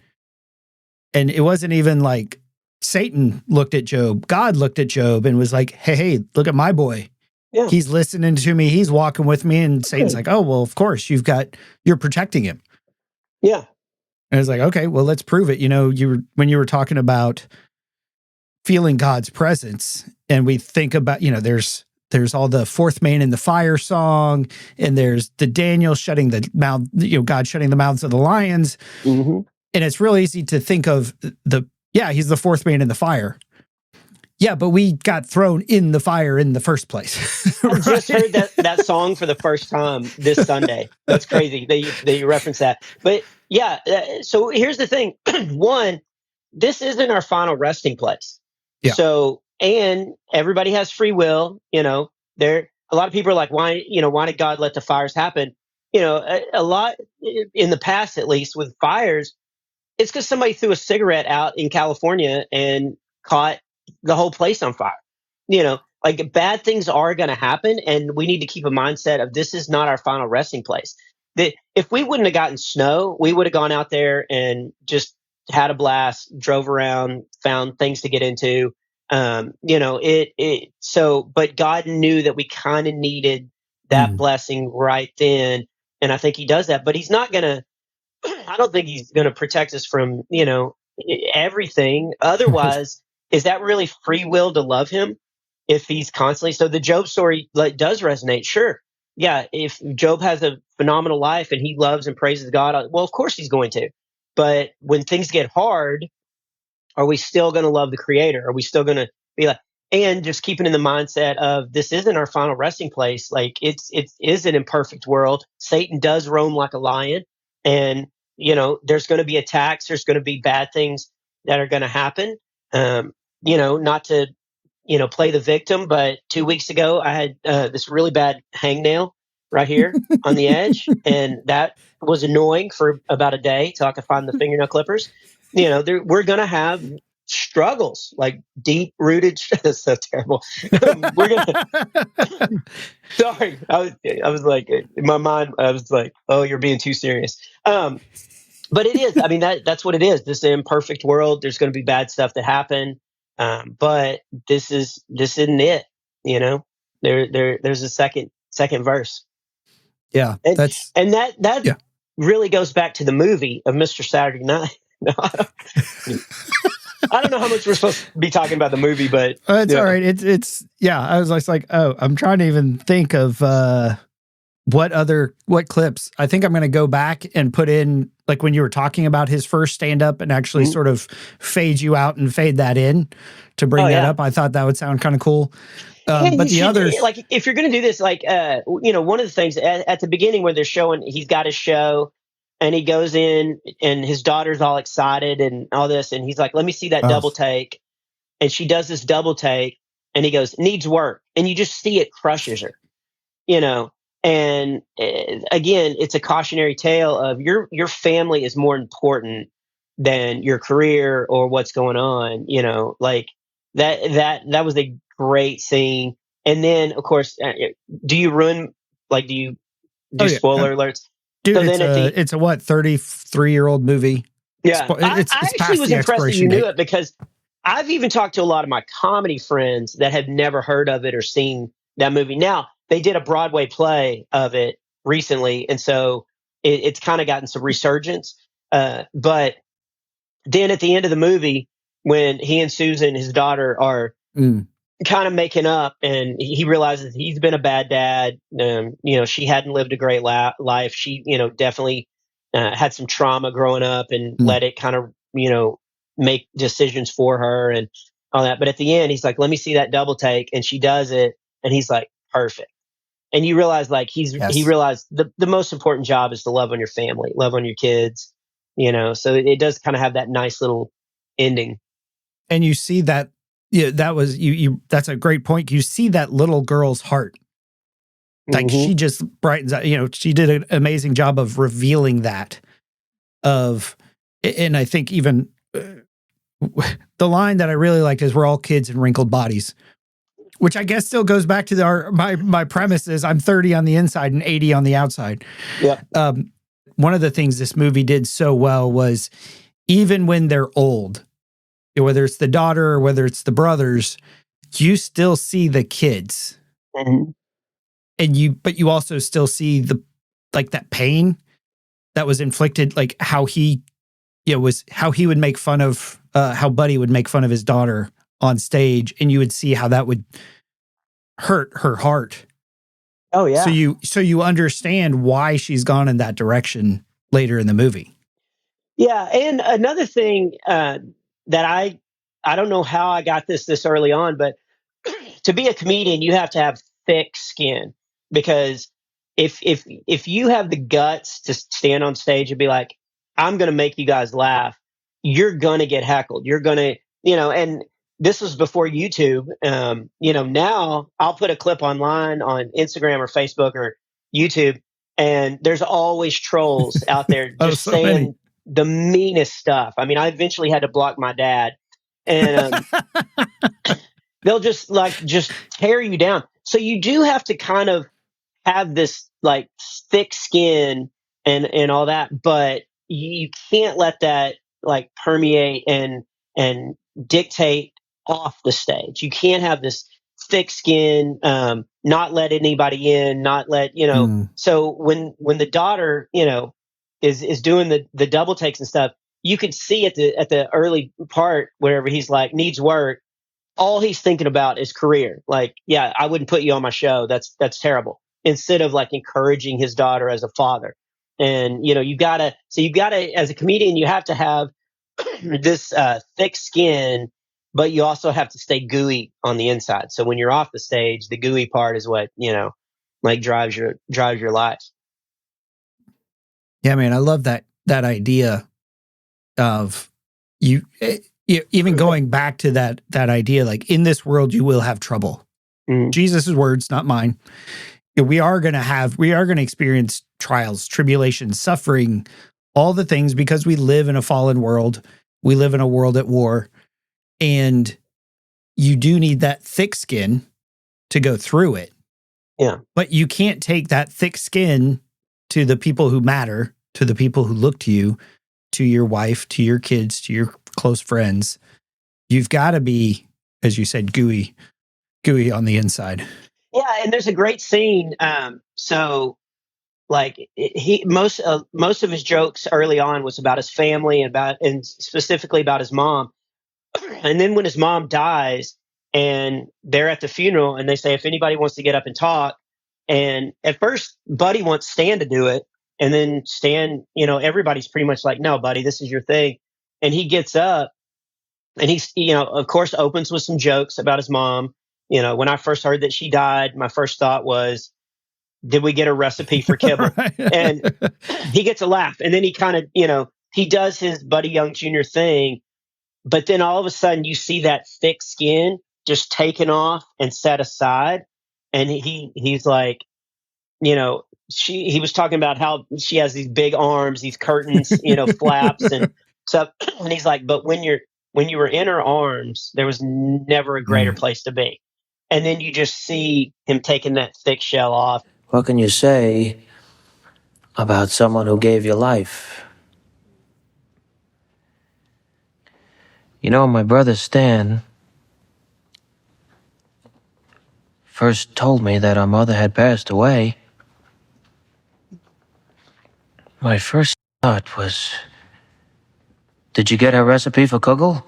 and it wasn't even like Satan looked at Job. God looked at Job and was like, hey, look at my boy. Yeah. He's listening to me. He's walking with me. And Satan's like, oh, well, of course you're protecting him. Yeah. And it's like, okay, well, let's prove it. When you were talking about feeling God's presence, and we think about, there's all the fourth man in the fire song, and there's the Daniel shutting the mouth, God shutting the mouths of the lions. Mm-hmm. And it's real easy to think of he's the fourth man in the fire. Yeah, but we got thrown in the fire in the first place. Right? I just heard that song for the first time this Sunday. That's crazy that you reference that. But yeah, so here's the thing. One, this isn't our final resting place. Yeah. So, and everybody has free will. A lot of people are like, why did God let the fires happen? A lot in the past, at least with fires, It's because somebody threw a cigarette out in California and caught the whole place on fire. Like bad things are going to happen, and we need to keep a mindset of this is not our final resting place. That if we wouldn't have gotten snow, we would have gone out there and just had a blast, drove around, found things to get into. But God knew that we kind of needed that blessing right then, and I think He does that. But He's not going to. I don't think He's going to protect us from everything. Otherwise, is that really free will to love Him? If He's constantly, so the Job story does resonate. Sure. Yeah. If Job has a phenomenal life and he loves and praises God, well, of course he's going to. But when things get hard, are we still going to love the Creator? Are we still going to be like, and just keeping in the mindset of this isn't our final resting place. Like it is an imperfect world. Satan does roam like a lion, and there's going to be attacks. There's going to be bad things that are going to happen. Not to play the victim. But 2 weeks ago, I had this really bad hangnail right here on the edge, and that was annoying for about a day till I could find the fingernail clippers. We're going to have struggles, like deep rooted. That's so terrible. We're gonna. Sorry, I was like in my mind. I was like, "Oh, you're being too serious." But it is. I mean, that's what it is. This is an imperfect world. There's going to be bad stuff that happen. But this isn't it. There's a second verse. Yeah, and that really goes back to the movie of Mr. Saturday Night. No, I don't know how much we're supposed to be talking about the movie, but it's all right. It's I was just like, oh, I'm trying to even think of what clips. I think I'm going to go back and put in, like when you were talking about his first stand up and actually sort of fade you out and fade that in to bring that up. I thought that would sound kind of cool. But the others, like if you're going to do this, like, one of the things at the beginning where they're showing, he's got his show and he goes in and his daughter's all excited and all this. And he's like, let me see that double take. And she does this double take and he goes, needs work. And you just see it crushes her, and again, it's a cautionary tale of your family is more important than your career or what's going on, like that was a great scene. And then of course, do you ruin, like, do you do spoiler alerts? Dude, so it's a what, 33-year-old movie? Yeah. I actually was impressed that you knew it, because I've even talked to a lot of my comedy friends that had never heard of it or seen that movie. Now, they did a Broadway play of it recently, and so it's kind of gotten some resurgence. But then at the end of the movie, when he and Susan, his daughter, are kind of making up, and he realizes he's been a bad dad. She hadn't lived a great life. She, definitely had some trauma growing up and let it kind of, make decisions for her and all that. But at the end, he's like, let me see that double take. And she does it. And he's like, perfect. And you realize, like, he realized the most important job is to love on your family, love on your kids, so it does kind of have that nice little ending. And you see that, that was you that's a great point. You see that little girl's heart. Like she just brightens out, she did an amazing job of revealing that and I think even the line that I really liked is, we're all kids in wrinkled bodies, which I guess still goes back to my premise is I'm 30 on the inside and 80 on the outside. Yeah. One of the things this movie did so well was, even when they're old, whether it's the daughter or whether it's the brothers, you still see the kids. And but you also still see that pain that was inflicted, like how he, how he would make fun of, how Buddy would make fun of his daughter on stage, and you would see how that would hurt her heart. Oh yeah. So you understand why she's gone in that direction later in the movie. Yeah, and another thing that I don't know how I got this early on, but to be a comedian, you have to have thick skin, because if you have the guts to stand on stage and be like, I'm going to make you guys laugh, you're going to get heckled. You're going to, and this was before YouTube. Now I'll put a clip online on Instagram or Facebook or YouTube, and there's always trolls out there just saying the meanest stuff. I mean, I eventually had to block my dad, and they'll just tear you down. So you do have to kind of have this like thick skin and all that, but you can't let that like permeate and dictate off the stage. You can't have this thick skin, not let anybody in, not let So when the daughter is doing the double takes and stuff, you could see at the early part wherever he's like needs work, all he's thinking about is career. Like, yeah, I wouldn't put you on my show. That's terrible. Instead of like encouraging his daughter as a father. And you gotta, as a comedian, you have to have this thick skin, but you also have to stay gooey on the inside. So when you're off the stage, the gooey part is what like drives your life. Yeah, man, I love that idea of you. Even going back to that idea, like in this world you will have trouble. Jesus' words, not mine. We are going to experience trials, tribulations, suffering, all the things, because we live in a fallen world. We live in a world at war, and you do need that thick skin to go through it. Yeah. But you can't take that thick skin to the people who matter, to the people who look to you, to your wife, to your kids, to your close friends. You've got to be, as you said, gooey on the inside. Yeah, and there's a great scene. So, like, most of his jokes early on was about his family and specifically about his mom. And then when his mom dies, and they're at the funeral, and they say if anybody wants to get up and talk, and at first Buddy wants Stan to do it, and then Stan, everybody's pretty much like, no, Buddy, this is your thing, and he gets up, and he's, of course, opens with some jokes about his mom. When I first heard that she died, my first thought was, did we get a recipe for kibble? And he gets a laugh. And then he kind of, he does his Buddy Young Jr. thing. But then all of a sudden you see that thick skin just taken off and set aside. And he's like, he was talking about how she has these big arms, these curtains, flaps and stuff. And he's like, but when you were in her arms, there was never a greater place to be. And then you just see him taking that thick shell off. What can you say about someone who gave you life? My brother Stan first told me that our mother had passed away. My first thought was, did you get her recipe for kugel?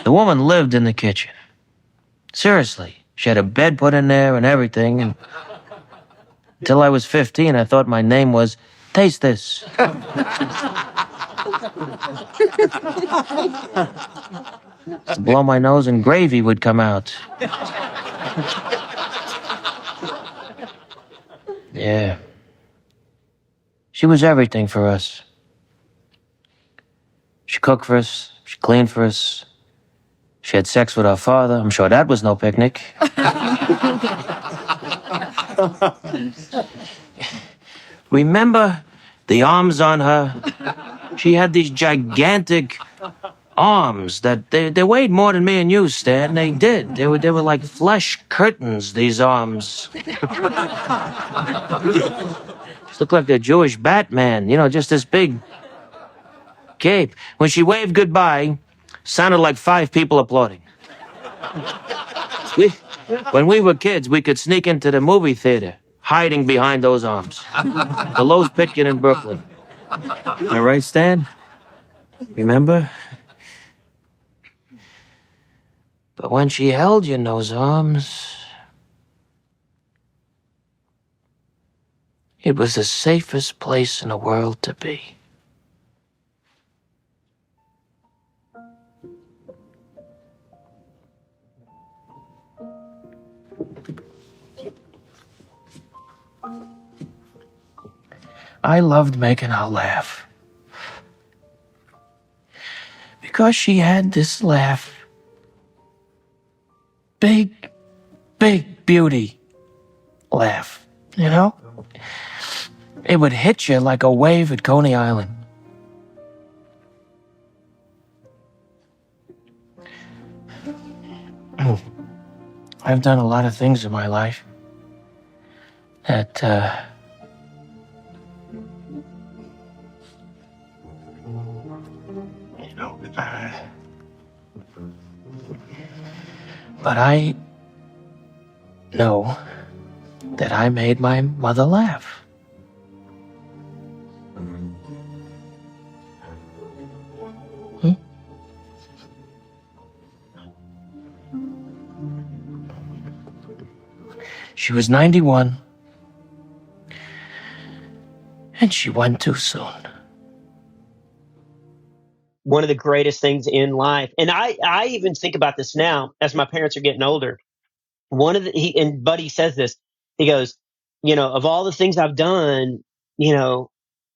The woman lived in the kitchen. Seriously, she had a bed put in there and everything. And until I was 15, I thought my name was Taste This. To blow my nose and gravy would come out. Yeah. She was everything for us. She cooked for us. She cleaned for us. She had sex with our father. I'm sure that was no picnic. Remember the arms on her? She had these gigantic arms that they weighed more than me and you, Stan. They did. They were like flesh curtains, these arms. Just looked like the Jewish Batman, just this big cape. When she waved goodbye, sounded like 5 people applauding. When we were kids, we could sneak into the movie theater, hiding behind those arms. The Lowe's Pitkin in Brooklyn. Am I right, Stan? Remember? But when she held you in those arms, it was the safest place in the world to be. I loved making her laugh. Because she had this laugh. Big, big beauty laugh. You know? It would hit you like a wave at Coney Island. I've done a lot of things in my life that, but I know that I made my mother laugh. She was 91, and she went too soon. One of the greatest things in life, and I even think about this now as my parents are getting older. And Buddy says this. He goes, of all the things I've done,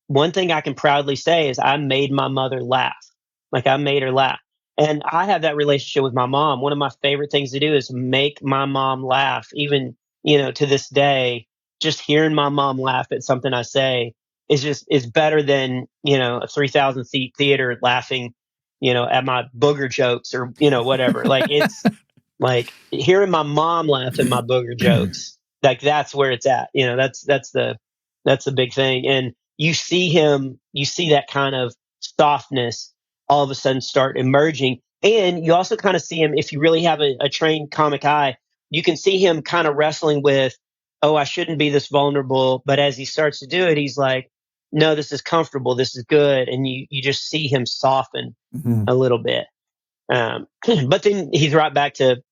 one thing I can proudly say is I made my mother laugh. Like I made her laugh. And I have that relationship with my mom. One of my favorite things to do is make my mom laugh. Even, to this day, just hearing my mom laugh at something I say is better than, a 3,000 seat theater laughing, at my booger jokes or, whatever. Like it's like hearing my mom laugh at my booger jokes. Like that's where it's at. That's the big thing. And you see that kind of softness all of a sudden start emerging. And you also kind of see him, if you really have a trained comic eye, you can see him kind of wrestling with, oh, I shouldn't be this vulnerable. But as he starts to do it, he's like, no, this is comfortable. This is good. And you just see him soften a little bit. But then he's right back to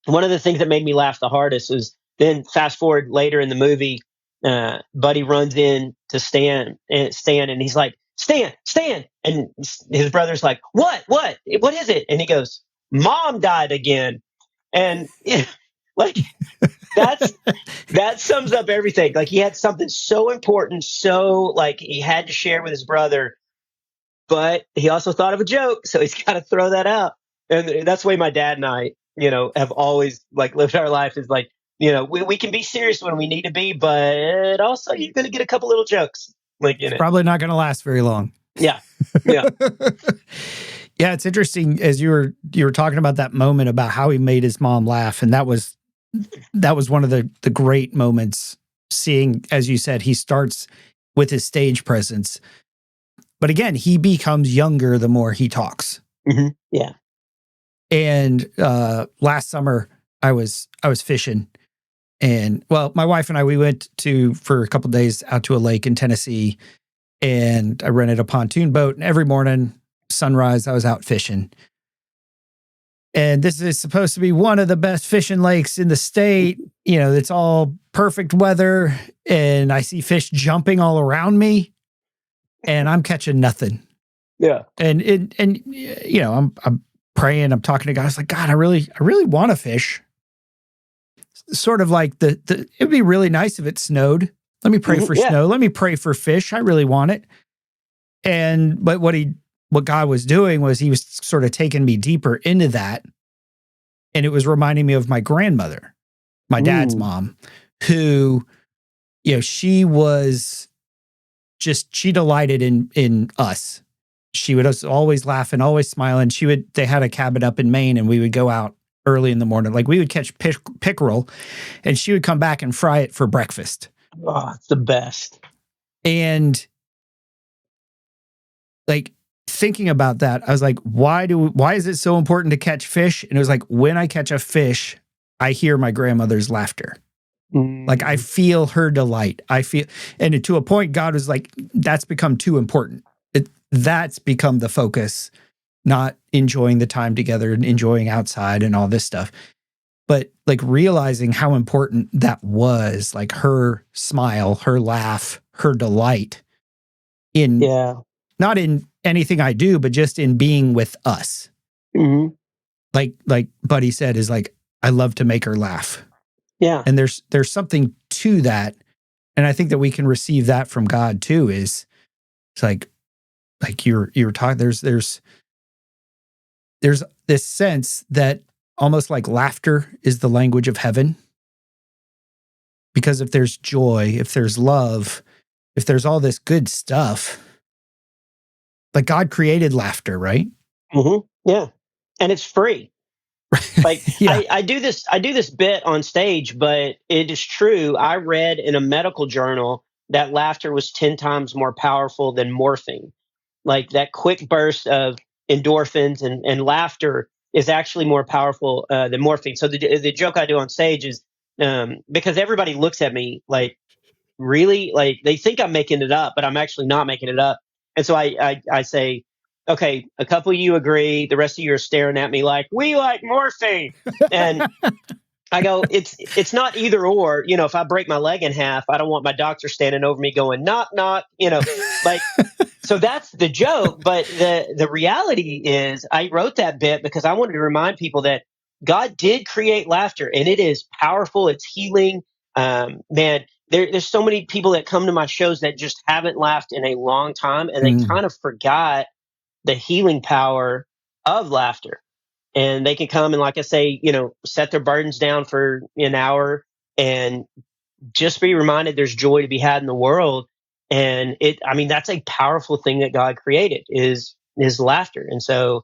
one of the things that made me laugh the hardest was then fast forward later in the movie, Buddy runs in to Stan, and he's like, Stan. And his brother's like, what is it? And he goes, Mom died again. And like, that sums up everything. Like he had something so important, so like he had to share with his brother, but he also thought of a joke. So he's got to throw that out. And that's the way my dad and I, have always like lived our life is like, we can be serious when we need to be, but also you're going to get a couple little jokes like in it. Probably not going to last very long. Yeah. Yeah, it's interesting as you were talking about that moment about how he made his mom laugh, and that was one of the great moments. Seeing, as you said, he starts with his stage presence, but again, he becomes younger the more he talks. Mm-hmm. Yeah. And last summer, I was fishing, and my wife and I, we went for a couple of days out to a lake in Tennessee. And I rented a pontoon boat, and every morning, sunrise, I was out fishing. And this is supposed to be one of the best fishing lakes in the state. It's all perfect weather, and I see fish jumping all around me, and I'm catching nothing. Yeah. And I'm praying, I'm talking to God. I was like, God, I really want to fish. Sort of like it'd be really nice if it snowed. Let me pray for snow. Let me pray for fish. I really want it. But what God was doing was he was sort of taking me deeper into that. And it was reminding me of my grandmother, my dad's mom, who, she delighted in us. She would always laugh and always smile. And they had a cabin up in Maine, and we would go out early in the morning. Like we would catch pickerel, and she would come back and fry it for breakfast. Oh, it's the best. And like thinking about that, I was like, why is it so important to catch fish? And it was like, when I catch a fish, I hear my grandmother's laughter. Like I feel her delight. And to a point, God was like, that's become too important. That's become the focus, not enjoying the time together and enjoying outside and all this stuff. But like realizing how important that was, like her smile, her laugh, her delight not in anything I do, but just in being with us. Mm-hmm. Like Buddy said, is like, I love to make her laugh. Yeah. And there's something to that. And I think that we can receive that from God too, it's like you're talking, there's this sense that almost like laughter is the language of heaven, Because if there's joy, if there's love, if there's all this good stuff, like God created laughter, right? Yeah. And it's free. Like Yeah. I do this bit on stage, but it is true. I read in a medical journal that laughter was 10 times more powerful than morphine. Like that quick burst of endorphins and laughter is actually more powerful than morphine. So the joke I do on stage is because everybody looks at me like, really, like they think I'm making it up, but I'm actually not making it up. And so I say, okay, a couple of you agree, the rest of you are staring at me like, we like morphine. And I go, it's not either or. You know, if I break my leg in half, I don't want my doctor standing over me going, knock, knock, you know, like, so that's the joke. But the reality is I wrote that bit because I wanted to remind people that God did create laughter and it is powerful. It's healing. Man, there's so many people that come to my shows that just haven't laughed in a long time and they kind of forgot the healing power of laughter. And they can come and, like I say, you know, set their burdens down for an hour and just be reminded there's joy to be had in the world. And that's a powerful thing that God created is laughter. And so,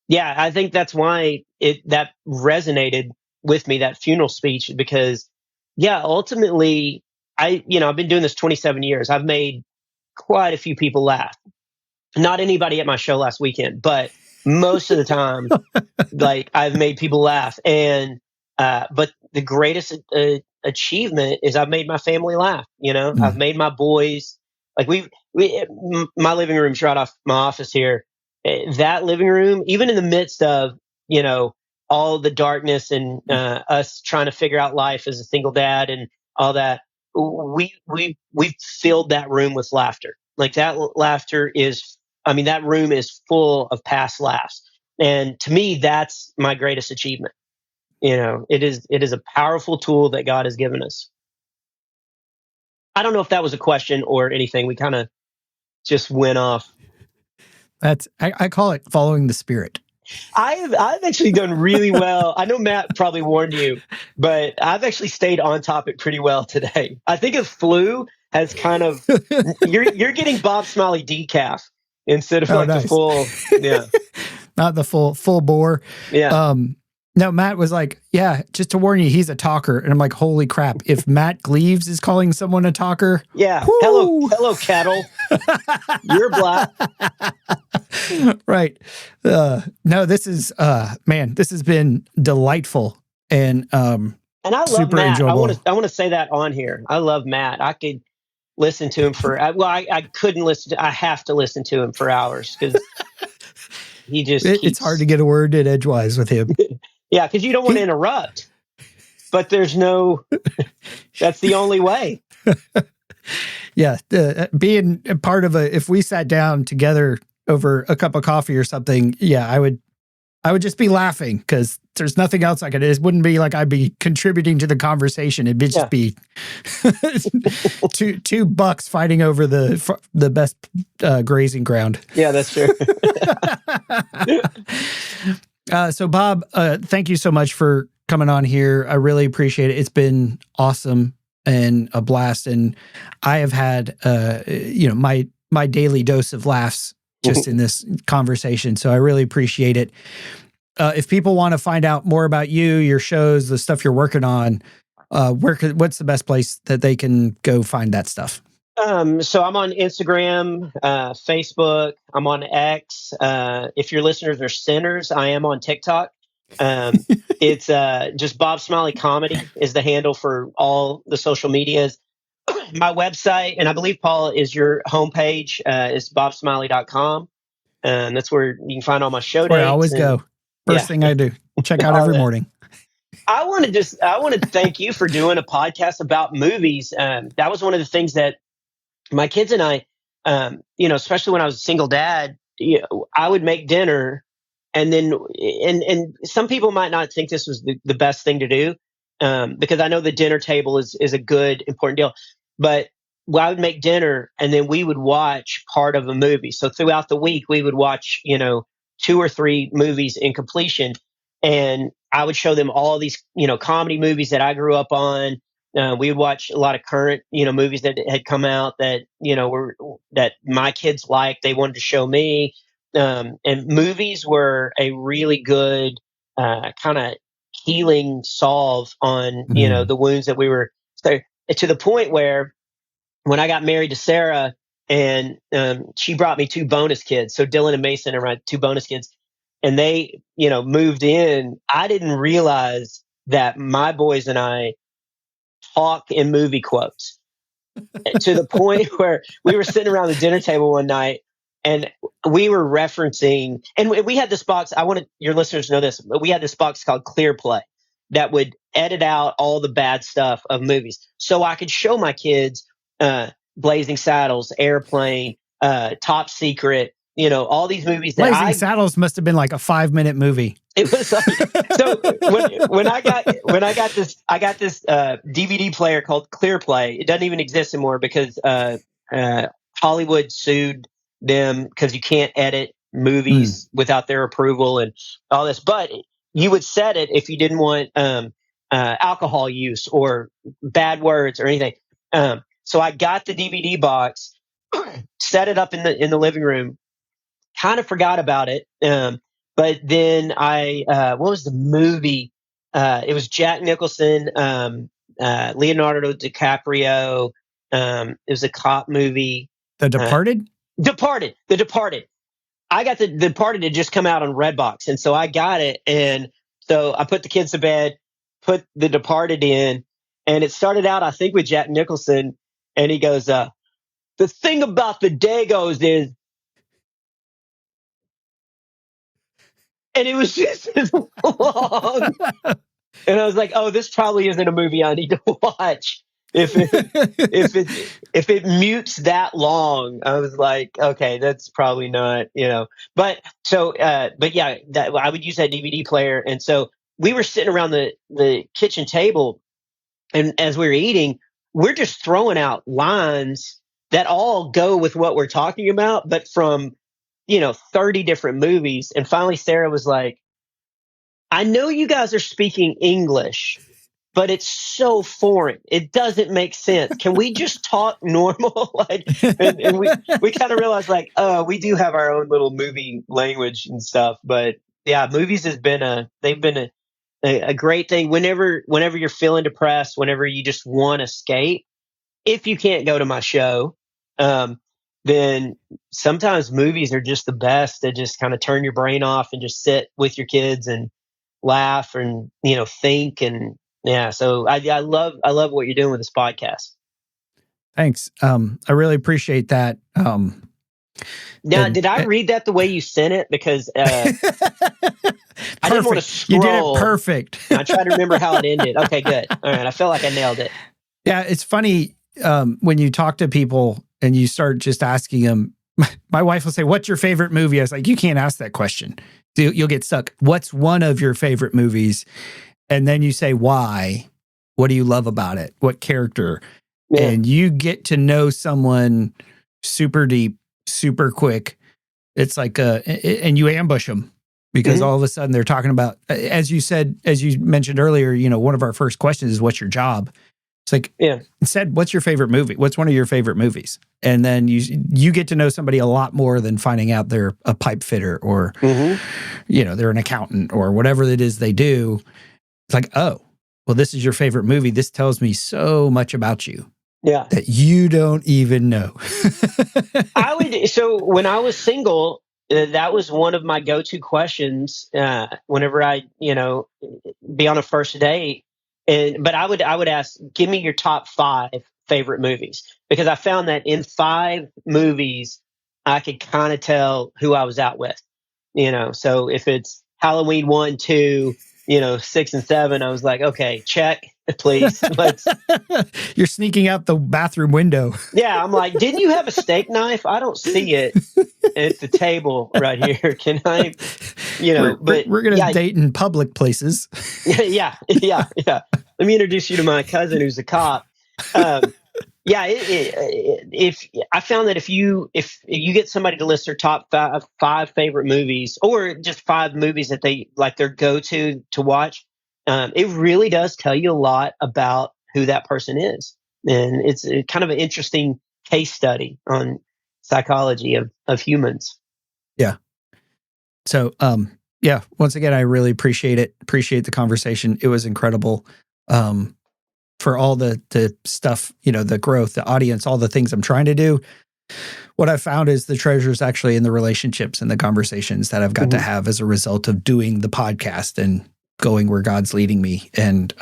yeah, I think that's why that resonated with me, that funeral speech, because yeah, ultimately I've been doing this 27 years. I've made quite a few people laugh. Not anybody at my show last weekend, but most of the time, like I've made people laugh. And but the greatest achievement is I've made my family laugh. You know, I've made my boys like my living room's right off my office here. That living room, even in the midst of all the darkness and us trying to figure out life as a single dad and all that, we filled that room with laughter. Like that laughter is. That room is full of past laughs. And to me, that's my greatest achievement. You know, it is a powerful tool that God has given us. I don't know if that was a question or anything. We kind of just went off. I call it following the Spirit. I've actually done really well. I know Matt probably warned you, but I've actually stayed on topic pretty well today. I think a flu has kind of you're getting Bob Smiley decaf instead of nice. The full, yeah, not the full bore. Yeah. No, Matt was like, yeah, just to warn you, he's a talker. And I'm like, holy crap. If Matt Gleaves is calling someone a talker. Yeah. Whoo! Hello, cattle. You're black. Right. No, this is, this has been delightful and I love super Matt. enjoyable. I want to say that on here. I love Matt. I could listen to him I couldn't listen I have to listen to him for hours because he just it's hard to get a word in edgewise with him. Yeah, because you don't want to interrupt, but there's no that's the only way. Yeah, being a part of if we sat down together over a cup of coffee or something, yeah, I would just be laughing because there's nothing else I could. It wouldn't be like I'd be contributing to the conversation. It'd just be two bucks fighting over the best grazing ground. Yeah, that's true. So Bob, thank you so much for coming on here. I really appreciate it. It's been awesome and a blast. And I have had, my daily dose of laughs just in this conversation. So I really appreciate it. If people want to find out more about you, your shows, the stuff you're working on, what's the best place that they can go find that stuff? So I'm on Instagram, Facebook. I'm on X. If your listeners are sinners, I am on TikTok. It's just Bob Smiley Comedy is the handle for all the social medias. My website, and I believe, Paul, is your homepage, is bobsmiley.com. And that's where you can find all my show dates. Where I always go. First thing I do. Check out every morning. I want to thank you for doing a podcast about movies. That was one of the things that my kids and I, especially when I was a single dad, I would make dinner and then, and some people might not think this was the best thing to do. Because I know the dinner table is a good, important deal, but I would make dinner and then we would watch part of a movie. So throughout the week, we would watch, 2 or 3 movies in completion. And I would show them all these, comedy movies that I grew up on. We would watch a lot of current, movies that had come out that, that my kids liked. They wanted to show me. And movies were a really good kind of healing solve on, the wounds that we were. So, to the point where when I got married to Sarah, and she brought me two bonus kids. So Dylan and Mason are my two bonus kids. And they, moved in. I didn't realize that my boys and I talk in movie quotes to the point where we were sitting around the dinner table one night and we were referencing, and we had this box. I wanted your listeners to know this, but we had this box called Clear Play that would edit out all the bad stuff of movies. So I could show my kids Blazing Saddles, Airplane, Top Secret, all these movies that Blazing Saddles must have been like a 5-minute movie. It was like, so when I got this DVD player called Clear Play. It doesn't even exist anymore because Hollywood sued them because you can't edit movies without their approval and all this. But you would set it if you didn't want alcohol use or bad words or anything. So I got the DVD box, set it up in the living room, kind of forgot about it. But then what was the movie? It was Jack Nicholson, Leonardo DiCaprio. It was a cop movie. The Departed? The Departed. I got the Departed had just come out on Redbox. And so I got it. And so I put the kids to bed, put the Departed in, and it started out, I think, with Jack Nicholson. And he goes, the thing about the Dagos is, and it was just as long. And I was like, oh, this probably isn't a movie I need to watch. If it mutes that long, I was like, okay, that's probably not, But yeah, I would use that DVD player. And so we were sitting around the kitchen table, and as we were eating, we're just throwing out lines that all go with what we're talking about, but from 30 different movies. And finally, Sarah was like, I know you guys are speaking English, but it's so foreign. It doesn't make sense. Can we just talk normal? And we kind of realized we do have our own little movie language and stuff. But yeah, movies they've been a great thing. Whenever you're feeling depressed, whenever you just want to escape, if you can't go to my show, then sometimes movies are just the best to just kind of turn your brain off and just sit with your kids and laugh and, think. And yeah, so I love what you're doing with this podcast. Thanks. I really appreciate that. Now, did I read that the way you sent it? Because I didn't want to scroll. You did it perfect. I tried to remember how it ended. Okay, good. All right. I felt like I nailed it. Yeah, it's funny when you talk to people and you start just asking them. My wife will say, "What's your favorite movie?" I was like, "You can't ask that question. You'll get stuck. What's one of your favorite movies?" And then you say, "Why? What do you love about it? What character?" Yeah. And you get to know someone super deep, super quick. It's like, and you ambush them because all of a sudden they're talking about, as you mentioned earlier, one of our first questions is, "What's your job?" It's like, instead, what's your favorite movie? What's one of your favorite movies? And then you get to know somebody a lot more than finding out they're a pipe fitter or, they're an accountant or whatever it is they do. It's like, oh, well, this is your favorite movie. This tells me so much about you. Yeah. That you don't even know. So when I was single, that was one of my go-to questions whenever I, be on a first date. But I would ask, give me your top 5 favorite movies, because I found that in 5 movies, I could kind of tell who I was out with, so if it's Halloween 1, 2, 6 and 7, I was like, okay, check, please. You're sneaking out the bathroom window. Yeah. I'm like, didn't you have a steak knife? I don't see it at the table right here. Can I, we're going to date in public places. Yeah. Let me introduce you to my cousin who's a cop. If I found that if you get somebody to list their top 5 favorite movies, or just 5 movies that they like their go-to to watch, it really does tell you a lot about who that person is. And it's kind of an interesting case study on psychology of humans. Yeah. So, yeah, once again, I really appreciate it. Appreciate the conversation. It was incredible. For all the stuff, the growth, the audience, all the things I'm trying to do. What I found is the treasure is actually in the relationships and the conversations that I've got to have as a result of doing the podcast and going where God's leading me. And,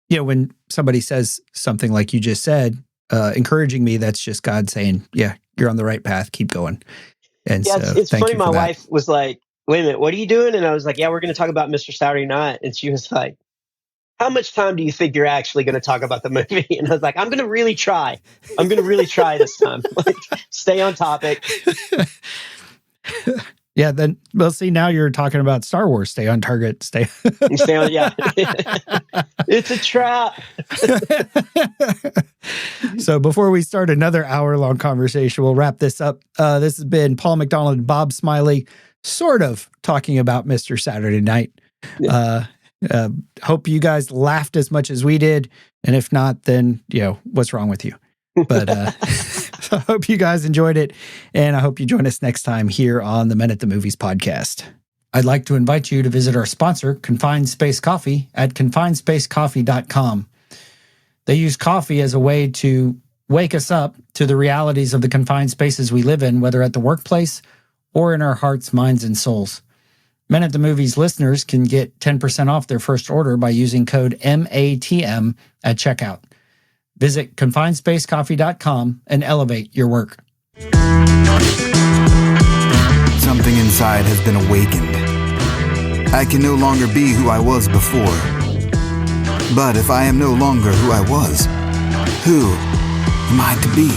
when somebody says something like you just said, encouraging me, that's just God saying, yeah, you're on the right path. Keep going. And yeah, so it's thank funny. you for My that. wife was like, wait a minute, what are you doing? And I was like, yeah, we're going to talk about Mr. Saturday Night. And she was like, how much time do you think you're actually going to talk about the movie? And I was like, I'm going to really try. I'm going to really try this time. Like, stay on topic. Yeah, then we'll see. Now you're talking about Star Wars. Stay on target. Stay on. Yeah, it's a trap. So before we start another hour-long conversation, we'll wrap this up. This has been Paul McDonald and Bob Smiley, sort of talking about Mr. Saturday Night. Yeah. Hope you guys laughed as much as we did, and if not, then what's wrong with you? But I hope you guys enjoyed it, and I hope you join us next time here on the Men at the Movies podcast. I'd like to invite you to visit our sponsor, Confined Space Coffee, at confinedSpaceCoffee.com. They use coffee as a way to wake us up to the realities of the confined spaces we live in, whether at the workplace or in our hearts, minds, and souls. Men at the Movies listeners can get 10% off their first order by using code MATM at checkout. Visit confinedSpaceCoffee.com and elevate your work. Something inside has been awakened. I can no longer be who I was before. But if I am no longer who I was, who am I to be?